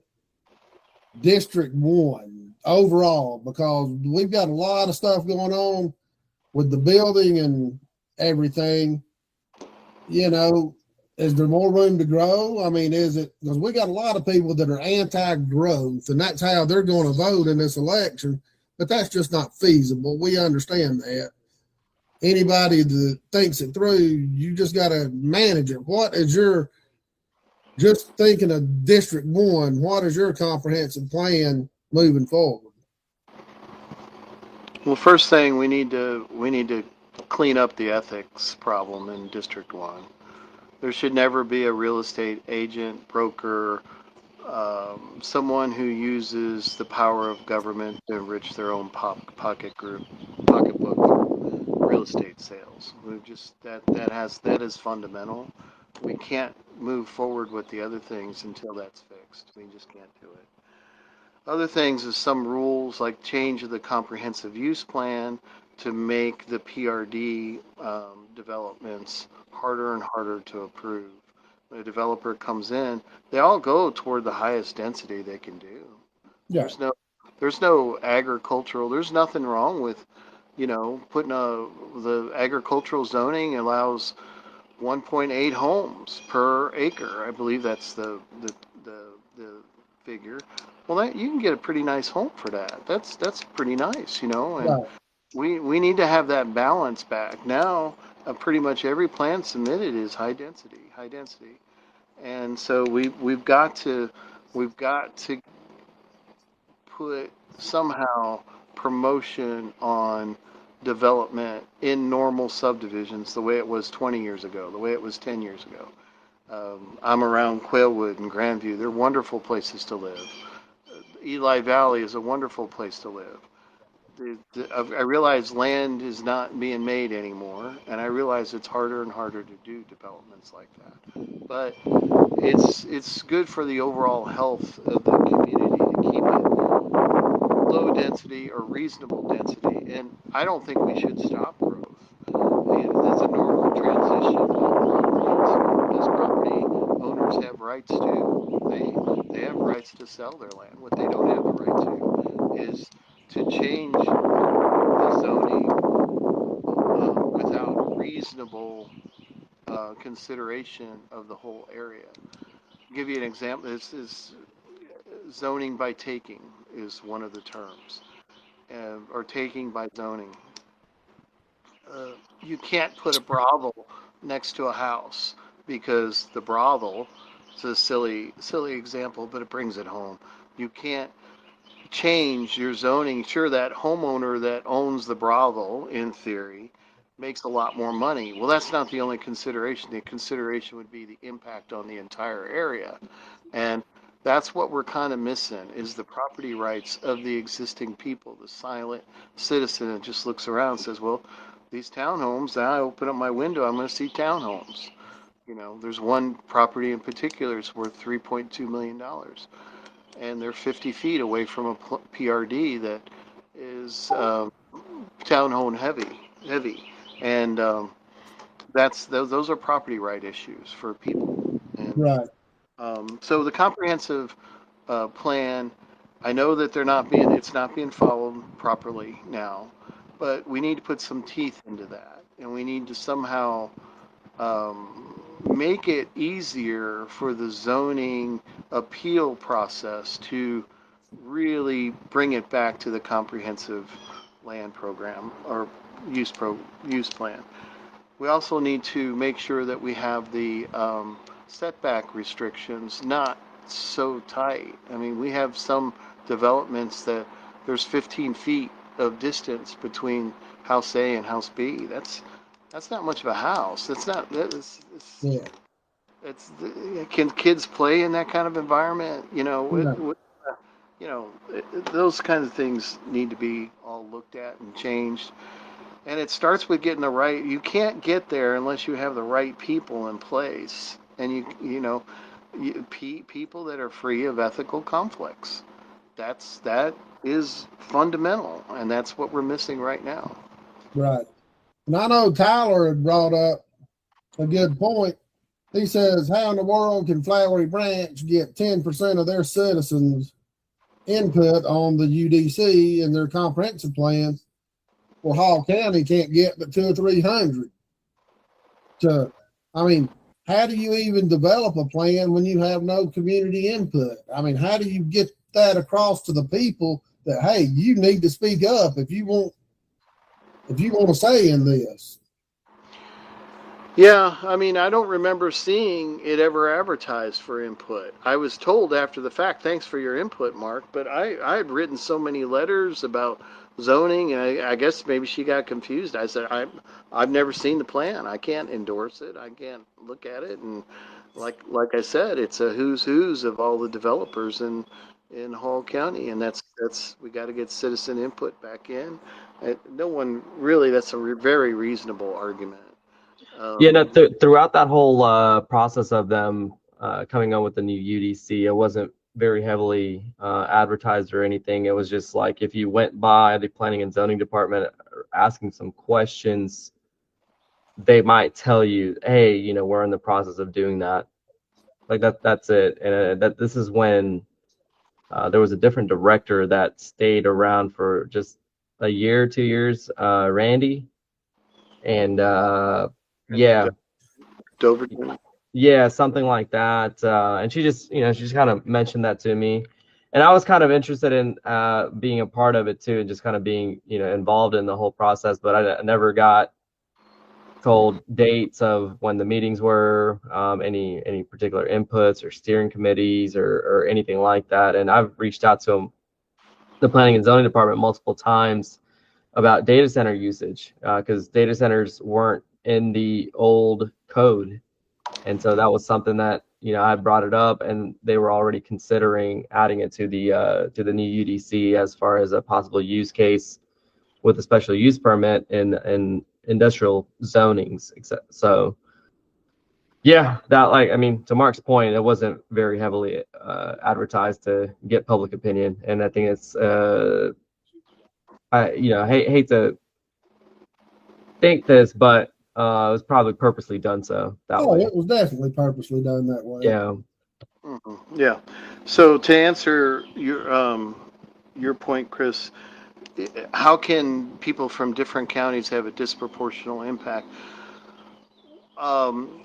District 1 overall? Because we've got a lot of stuff going on with the building and everything. Is there more room to grow? I mean, is it because we got a lot of people that are anti-growth and that's how they're going to vote in this election, but that's just not feasible. We understand that. Anybody that thinks it through, you just got to manage it. Just thinking of District 1, what is your comprehensive plan moving forward? Well, first thing we need to clean up the ethics problem in District 1. There should never be a real estate agent, broker, someone who uses the power of government to enrich their own pocketbook through real estate sales. That is fundamental. We can't move forward with the other things until that's fixed. We just can't do it. Other things is some rules like change of the comprehensive use plan to make the PRD developments harder and harder to approve. When a developer comes in, they all go toward the highest density they can do. Yeah. There's no agricultural. There's nothing wrong with, putting the agricultural zoning allows 1.8 homes per acre. I believe that's the figure. Well, you can get a pretty nice home for that. That's pretty nice, And Right. we need to have that balance back. Now, pretty much every plan submitted is high density, and so we've got to put somehow promotion on development in normal subdivisions the way it was 20 years ago, the way it was 10 years ago. I'm around Quailwood and Grandview. They're wonderful places to live. Eli Valley is a wonderful place to live. I realize land is not being made anymore, and I realize it's harder and harder to do developments like that. But it's good for the overall health of the community to keep it low density or reasonable density. And I don't think we should stop growth. It's a normal transition of property. As property owners have rights to, they have rights to sell their land. What they don't have the right to is to change the zoning without reasonable consideration of the whole area. I'll give you an example. This is zoning by taking is one of the terms, or taking by zoning. Uh, you can't put a brothel next to a house because the brothel, it's a silly example, but it brings it home. You can't change your zoning. Sure, that homeowner that owns the brothel, in theory, makes a lot more money. Well, that's not the only consideration. The consideration would be the impact on the entire area. And that's what we're kind of missing is the property rights of the existing people, the silent citizen that just looks around and says, well, these townhomes, now I open up my window, I'm going to see townhomes. There's one property in particular, it's worth $3.2 million. And they're 50 feet away from a PRD that is townhome heavy. And those are property right issues for people. And Right. so the comprehensive plan, I know that it's not being followed properly now, but we need to put some teeth into that, and we need to somehow make it easier for the zoning appeal process to really bring it back to the comprehensive land program or use plan. We also need to make sure that we have the setback restrictions not so tight. I mean, we have some developments that there's 15 feet of distance between house A and house B. That's not much of a house. Yeah. Can kids play in that kind of environment? Yeah. Those kinds of things need to be all looked at and changed. And it starts with getting the right. You can't get there unless you have the right people in place, and people that are free of ethical conflicts. That is fundamental, and that's what we're missing right now. Right. And I know Tyler had brought up a good point. He says, how in the world can Flowery Branch get 10% of their citizens' input on the UDC and their comprehensive plan? Well, Hall County can't get but 200 or 300. So, I mean, how do you even develop a plan when you have no community input? I mean, how do you get that across to the people that, hey, you need to speak up if you want a say in this? Yeah, I mean, I don't remember seeing it ever advertised for input. I was told after the fact, thanks for your input, Mark, but I had written so many letters about zoning, and I guess maybe she got confused. I said, I've never seen the plan. I can't endorse it. I can't look at it. And like I said, it's a who's of all the developers in Hall County, and that's we got to get citizen input back in. No one really. That's a very reasonable argument. Yeah, no, throughout that whole process of them coming on with the new UDC, it wasn't very heavily advertised or anything. It was just like if you went by the planning and zoning department asking some questions, they might tell you, hey, we're in the process of doing that. Like that's it. And this is when there was a different director that stayed around for just a year, 2 years, Randy. And yeah. Doverton. Yeah, something like that. And she just kind of mentioned that to me. And I was kind of interested in being a part of it too, and just kind of being, involved in the whole process. But I never got told dates of when the meetings were, any particular inputs or steering committees or anything like that. And I've reached out to the planning and zoning department multiple times about data center usage, because data centers weren't in the old code. And so that was something that, I brought it up, and they were already considering adding it to the new UDC as far as a possible use case with a special use permit in industrial zonings. So Yeah, that I mean, to Mark's point, it wasn't very heavily advertised to get public opinion, and I think it's I hate to think this, but it was probably purposely done so that Oh, way. it was definitely purposely done that way. Yeah. Yeah. So to answer your point, Chris, how can people from different counties have a disproportional impact?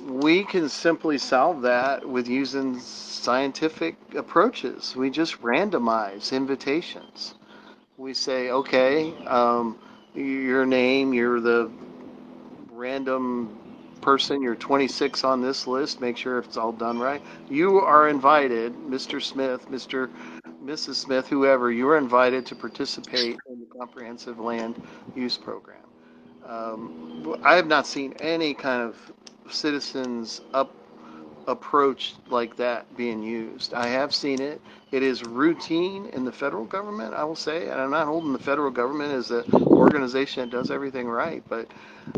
We can simply solve that with using scientific approaches. We just randomize invitations. We say, okay, your name, you're the random person, you're 26 on this list, make sure it's all done right. You are invited, Mr. Smith, Mrs. Smith, whoever, you are invited to participate in the comprehensive land use program. I have not seen any kind of citizens approach like that being used. I have seen it. It is routine in the federal government, I will say, and I'm not holding the federal government as an organization that does everything right, but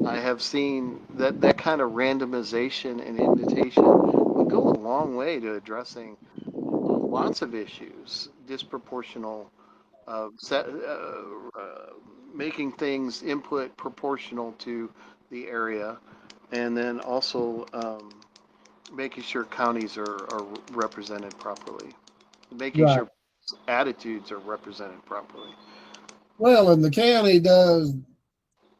I have seen that kind of randomization and invitation will go a long way to addressing lots of issues, disproportional, set, making things input proportional to the area, and then also making sure counties are represented properly, making Right. sure attitudes are represented properly. Well, and the county does,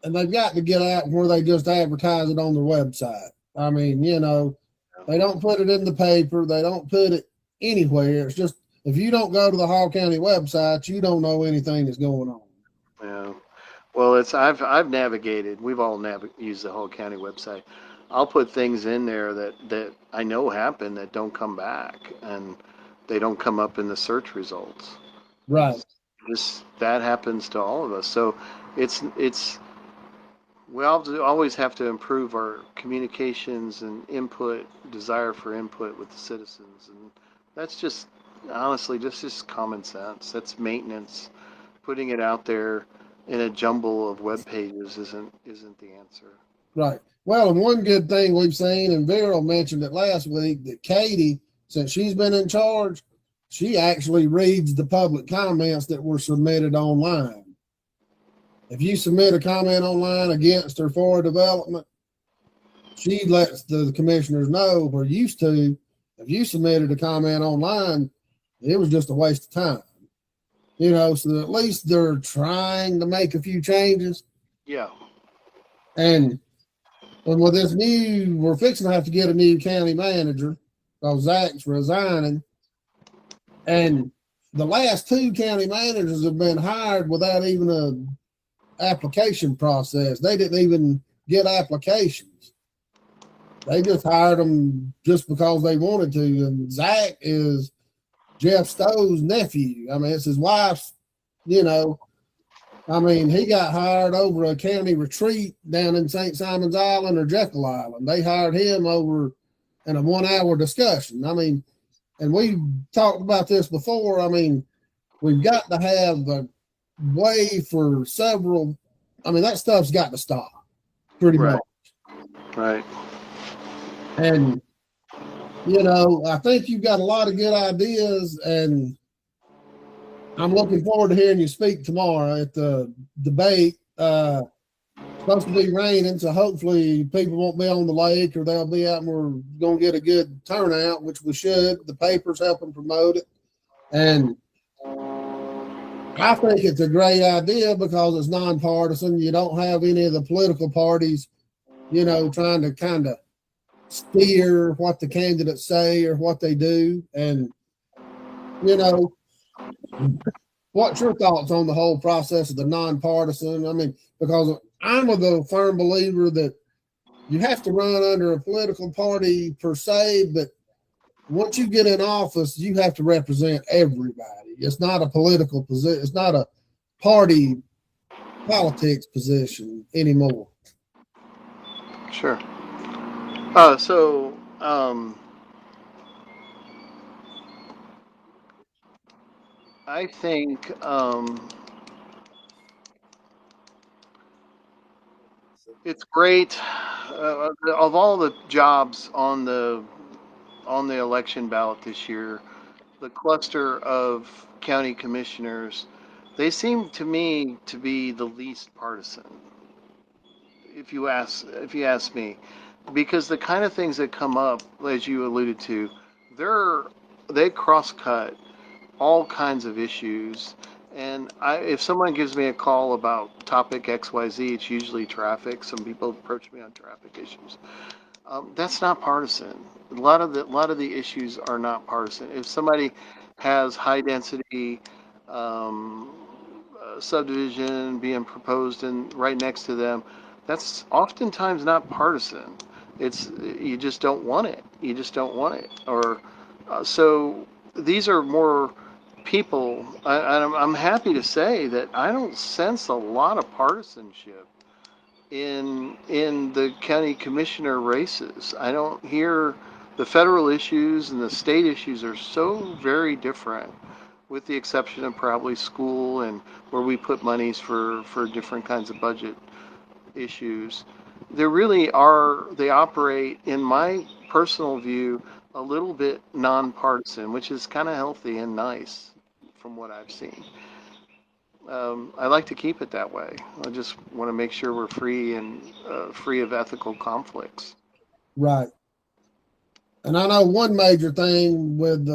and they've got to get out where they just advertise it on their website. I mean, they don't put it in the paper, they don't put it anywhere. It's just if you don't go to the Hall County website, you don't know anything that's going on. Yeah. Well, I've navigated. We've all used the whole county website. I'll put things in there that I know happen that don't come back, and they don't come up in the search results. Right. This that happens to all of us. So it's we always have to improve our communications and input, desire for input with the citizens, and that's just honestly just common sense. That's maintenance. Putting it out there in a jumble of web pages isn't the answer. Right. Well, and one good thing we've seen, and Viral mentioned it last week, that Katie, since she's been in charge, she actually reads the public comments that were submitted online. If you submit a comment online against or for a development, she lets the commissioners know. Where used to, if you submitted a comment online, it was just a waste of time. So at least they're trying to make a few changes. Yeah. And with this we're fixing to have to get a new county manager because Zach's resigning. And the last two county managers have been hired without even a application process. They didn't even get applications. They just hired them just because they wanted to. And Zach is Jeff Stowe's nephew. I mean, it's his wife's, I mean, he got hired over a county retreat down in St. Simon's Island or Jekyll Island. They hired him over in a 1 hour discussion. I mean, and we talked about this before. I mean, we've got to have a way for several. I mean, that stuff's got to stop pretty much. Right. And, I think you've got a lot of good ideas, and I'm looking forward to hearing you speak tomorrow at the debate. Supposed to be raining, so hopefully people won't be on the lake, or they'll be out and we're going to get a good turnout, which we should. The paper's helping promote it. And I think it's a great idea because it's nonpartisan. You don't have any of the political parties, trying to kind of steer what the candidates say or what they do. And, what's your thoughts on the whole process of the nonpartisan? I mean, because I'm a firm believer that you have to run under a political party per se, but once you get in office, you have to represent everybody. It's not a political position. It's not a party politics position anymore. Sure. So I think it's great Of all the jobs on the election ballot this year, the cluster of county commissioners, they seem to me to be the least partisan. If you ask me, because the kind of things that come up, as you alluded to, they cross cut all kinds of issues. And if someone gives me a call about topic XYZ, it's usually traffic. Some people approach me on traffic issues. That's not partisan. A lot of the issues are not partisan. If somebody has high density subdivision being proposed and right next to them, that's oftentimes not partisan. It's you just don't want it. You just don't want it. Or so these are more people. I'm happy to say that I don't sense a lot of partisanship in the county commissioner races. I don't hear the federal issues and the state issues are so very different, with the exception of probably school and where we put monies for different kinds of budget issues. There really are, they operate, in my personal view, a little bit nonpartisan, which is kind of healthy and nice from what I've seen. I like to keep it that way. I just want to make sure we're free and free of ethical conflicts. Right. And I know one major thing with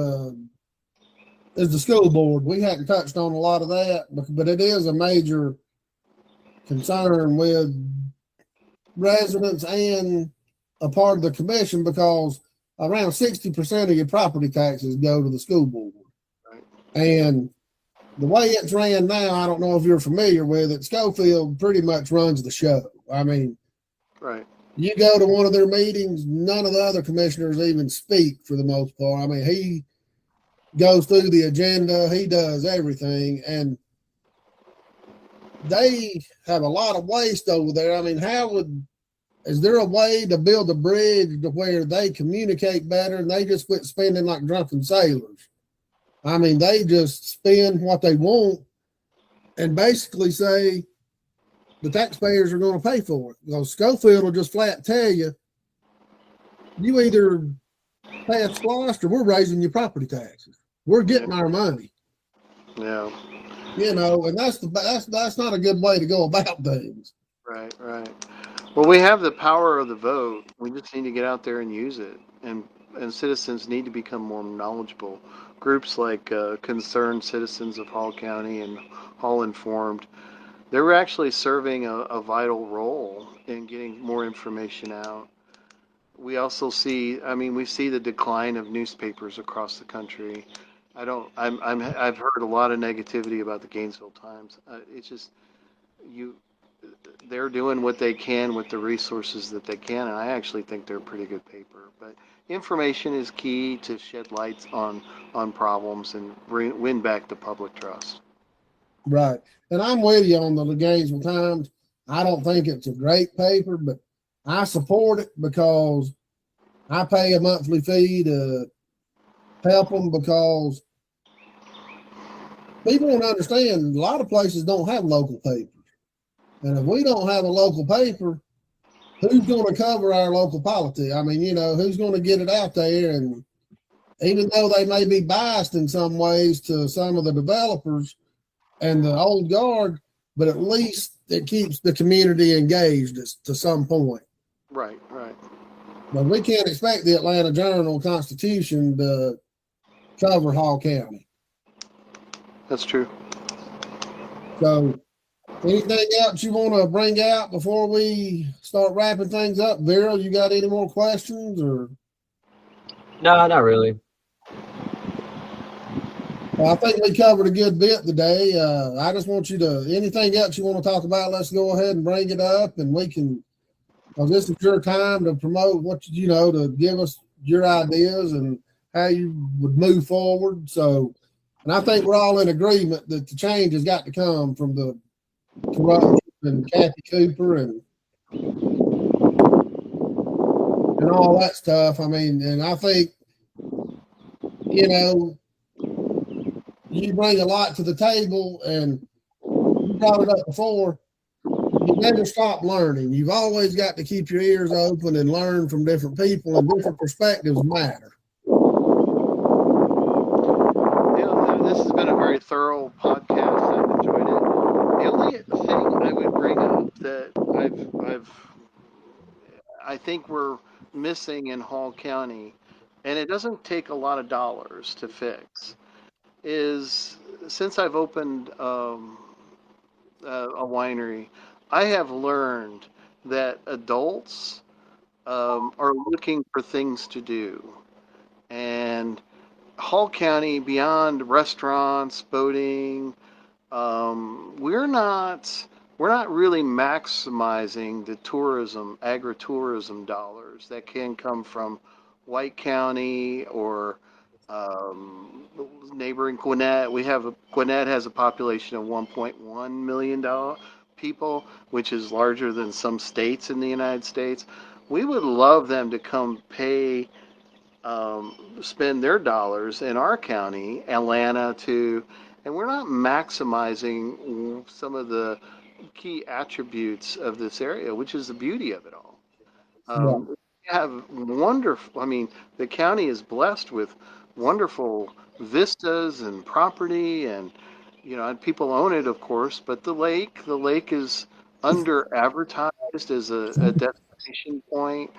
is the school board. We hadn't touched on a lot of that, but it is a major concern with residents and a part of the commission, because around 60% of your property taxes go to the school board. Right. And the way it's ran now, I don't know if you're familiar with it, Schofield pretty much runs the show. I mean, right. You go to one of their meetings, none of the other commissioners even speak for the most part. I mean, he goes through the agenda, he does everything, and they have a lot of waste over there. I mean, is there a way to build a bridge to where they communicate better and they just quit spending like drunken sailors? I mean, they just spend what they want and basically say the taxpayers are going to pay for it. Because Schofield will just flat tell you, you either pay a SPLOST or we're raising your property taxes. We're getting our money. Yeah. You know, and that's not a good way to go about things. Right. Well, we have the power of the vote. We just need to get out there and use it. And citizens need to become more knowledgeable. Groups like Concerned Citizens of Hall County and Hall Informed, they're actually serving a vital role in getting more information out. We also see, we see the decline of newspapers across the country. I've heard a lot of negativity about the Gainesville Times. It's just, they're doing what they can with the resources that they can, and I actually think they're a pretty good paper. But information is key to shed lights on problems and win back the public trust. Right. And I'm with you on the Gainesville Times. I don't think it's a great paper, but I support it because I pay a monthly fee to help them, because people don't understand a lot of places don't have local papers. And if we don't have a local paper, who's going to cover our local politics? I mean, who's going to get it out there? And even though they may be biased in some ways to some of the developers and the old guard, but at least it keeps the community engaged to some point. Right. But we can't expect the Atlanta Journal-Constitution to cover Hall County. That's true. So, anything else you want to bring out before we start wrapping things up? Viral, you got any more questions? Or No, not really. Well, I think we covered a good bit today. I just want you to, anything else you want to talk about, let's go ahead and bring it up, and we can, well, this is your time to promote what, to give us your ideas and how you would move forward. So, and I think we're all in agreement that the change has got to come from the corruption and Kathy Cooper and all that stuff. I mean, and I think, you bring a lot to the table, and you brought it up before. you never stop learning. You've always got to keep your ears open and learn from different people, and different perspectives matter. This has been a very thorough podcast. I've enjoyed it. The only thing I would bring up that I think we're missing in Hall County, and it doesn't take a lot of dollars to fix, is since I've opened a winery, I have learned that adults are looking for things to do. And Hall County, beyond restaurants, boating, we're not really maximizing the tourism, agritourism dollars that can come from White County or neighboring Gwinnett. Gwinnett has a population of 1.1 million people, which is larger than some states in the United States. We would love them to come pay spend their dollars in our county, Atlanta too, and we're not maximizing some of the key attributes of this area, which is the beauty of it all. Right. We have wonderful, I mean, the county is blessed with wonderful vistas and property, and and people own it, of course, but the lake is under advertised as a destination point.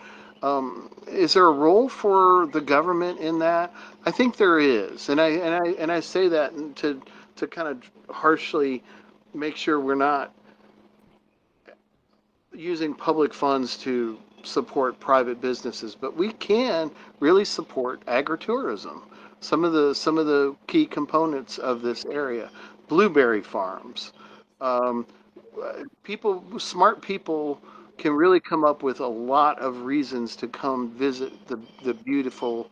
Is there a role for the government in that? I think there is, and I say that to kind of harshly make sure we're not using public funds to support private businesses, but we can really support agritourism. Some of the key components of this area, blueberry farms. Um, smart people can really come up with a lot of reasons to come visit the beautiful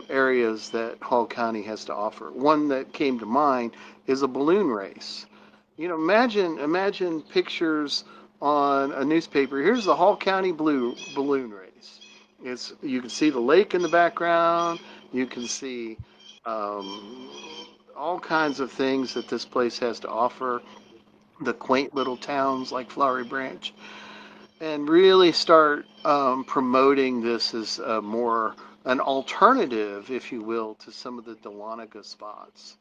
areas that Hall County has to offer. One that came to mind is a balloon race. Imagine pictures on a newspaper. Here's the Hall County balloon race. You can see the lake in the background. You can see um, all kinds of things that this place has to offer. The quaint little towns like Flowery Branch, and really start promoting this as an alternative, if you will, to some of the Dahlonega spots.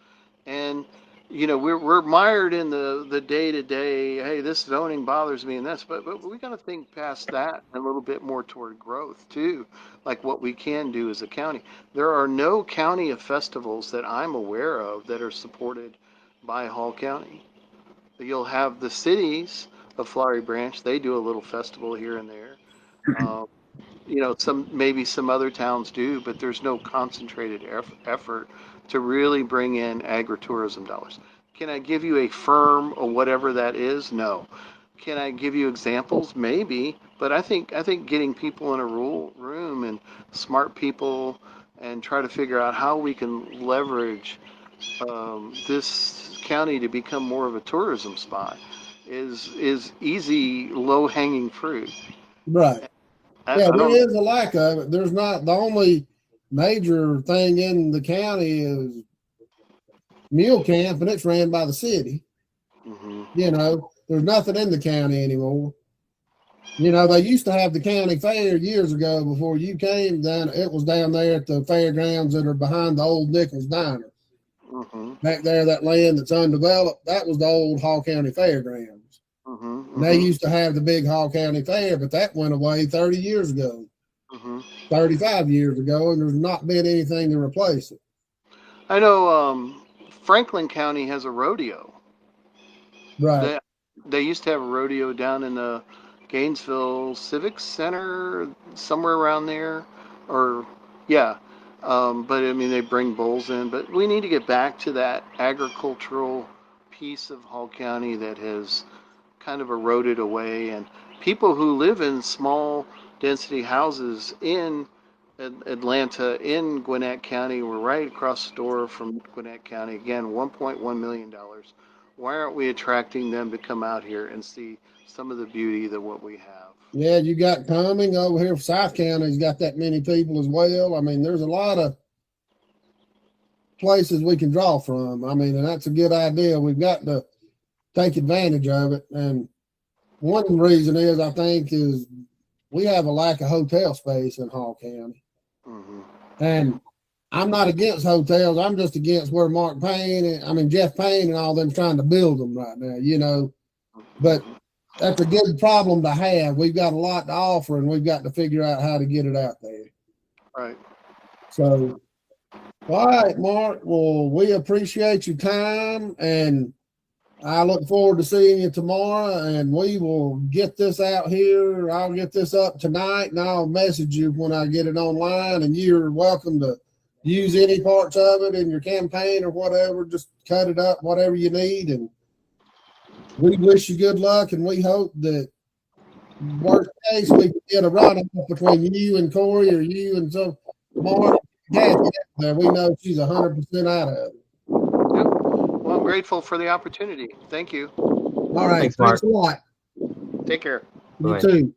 And we're mired in the day to day. Hey, this zoning bothers me, and this, but we got to think past that and a little bit more toward growth too, like what we can do as a county. There are no county of festivals that I'm aware of that are supported by Hall County. You'll have the cities of Flowery Branch. They do a little festival here and there. Um, some other towns do, but there's no concentrated effort to really bring in agritourism dollars. Can I give you a firm or whatever that is? No. Can I give you examples? Maybe, but I think getting people in a room and smart people and try to figure out how we can leverage this county to become more of a tourism spot is easy, low hanging fruit. Right. I Yeah, there don't. is a lack of it. There's not, the only major thing in the county is mule camp, and it's ran by the city. Mhm. There's nothing in the county anymore. They used to have the county fair years ago before you came down. It was down there at the fairgrounds that are behind the old Nichols Diner. Mhm. Back there, that land that's undeveloped, that was the old Hall County Fairgrounds. Mhm. And they Mhm. used to have the big Hall County Fair, but that went away 30 years ago, Mhm. 35 years ago, and there's not been anything to replace it. I know Franklin County has a rodeo. Right. They used to have a rodeo down in the Gainesville Civic Center, somewhere around there, or yeah. But I mean, they bring bulls in. But we need to get back to that agricultural piece of Hall County that has kind of eroded away, and people who live in small density houses in Atlanta, in Gwinnett County, we're right across the door from Gwinnett County. Again, $1.1 million. Why aren't we attracting them to come out here and see some of the beauty that what we have? Yeah, you got Cumming over here. South County's got that many people as well. I mean, there's a lot of places we can draw from. I mean, and that's a good idea. We've got to take advantage of it. And one reason is I think is we have a lack of hotel space in Hall County. Mm-hmm. And I'm not against hotels. I'm just against where Jeff Payne and all them trying to build them right now, you know. But that's a good problem to have. We've got a lot to offer, and we've got to figure out how to get it out there. Right. So, all right, Mark. Well, we appreciate your time, and I look forward to seeing you tomorrow, and we will get this out here. I'll get this up tonight, and I'll message you when I get it online, and you're welcome to use any parts of it in your campaign or whatever. Just cut it up, whatever you need, and we wish you good luck, and we hope that worst case we can get a runoff between you and Corey or you and some Mark. There, we know she's 100% out of it. Yep. Well, I'm grateful for the opportunity. Thank you. All right. Thanks, Mark. Thanks a lot. Take care. You Bye. too.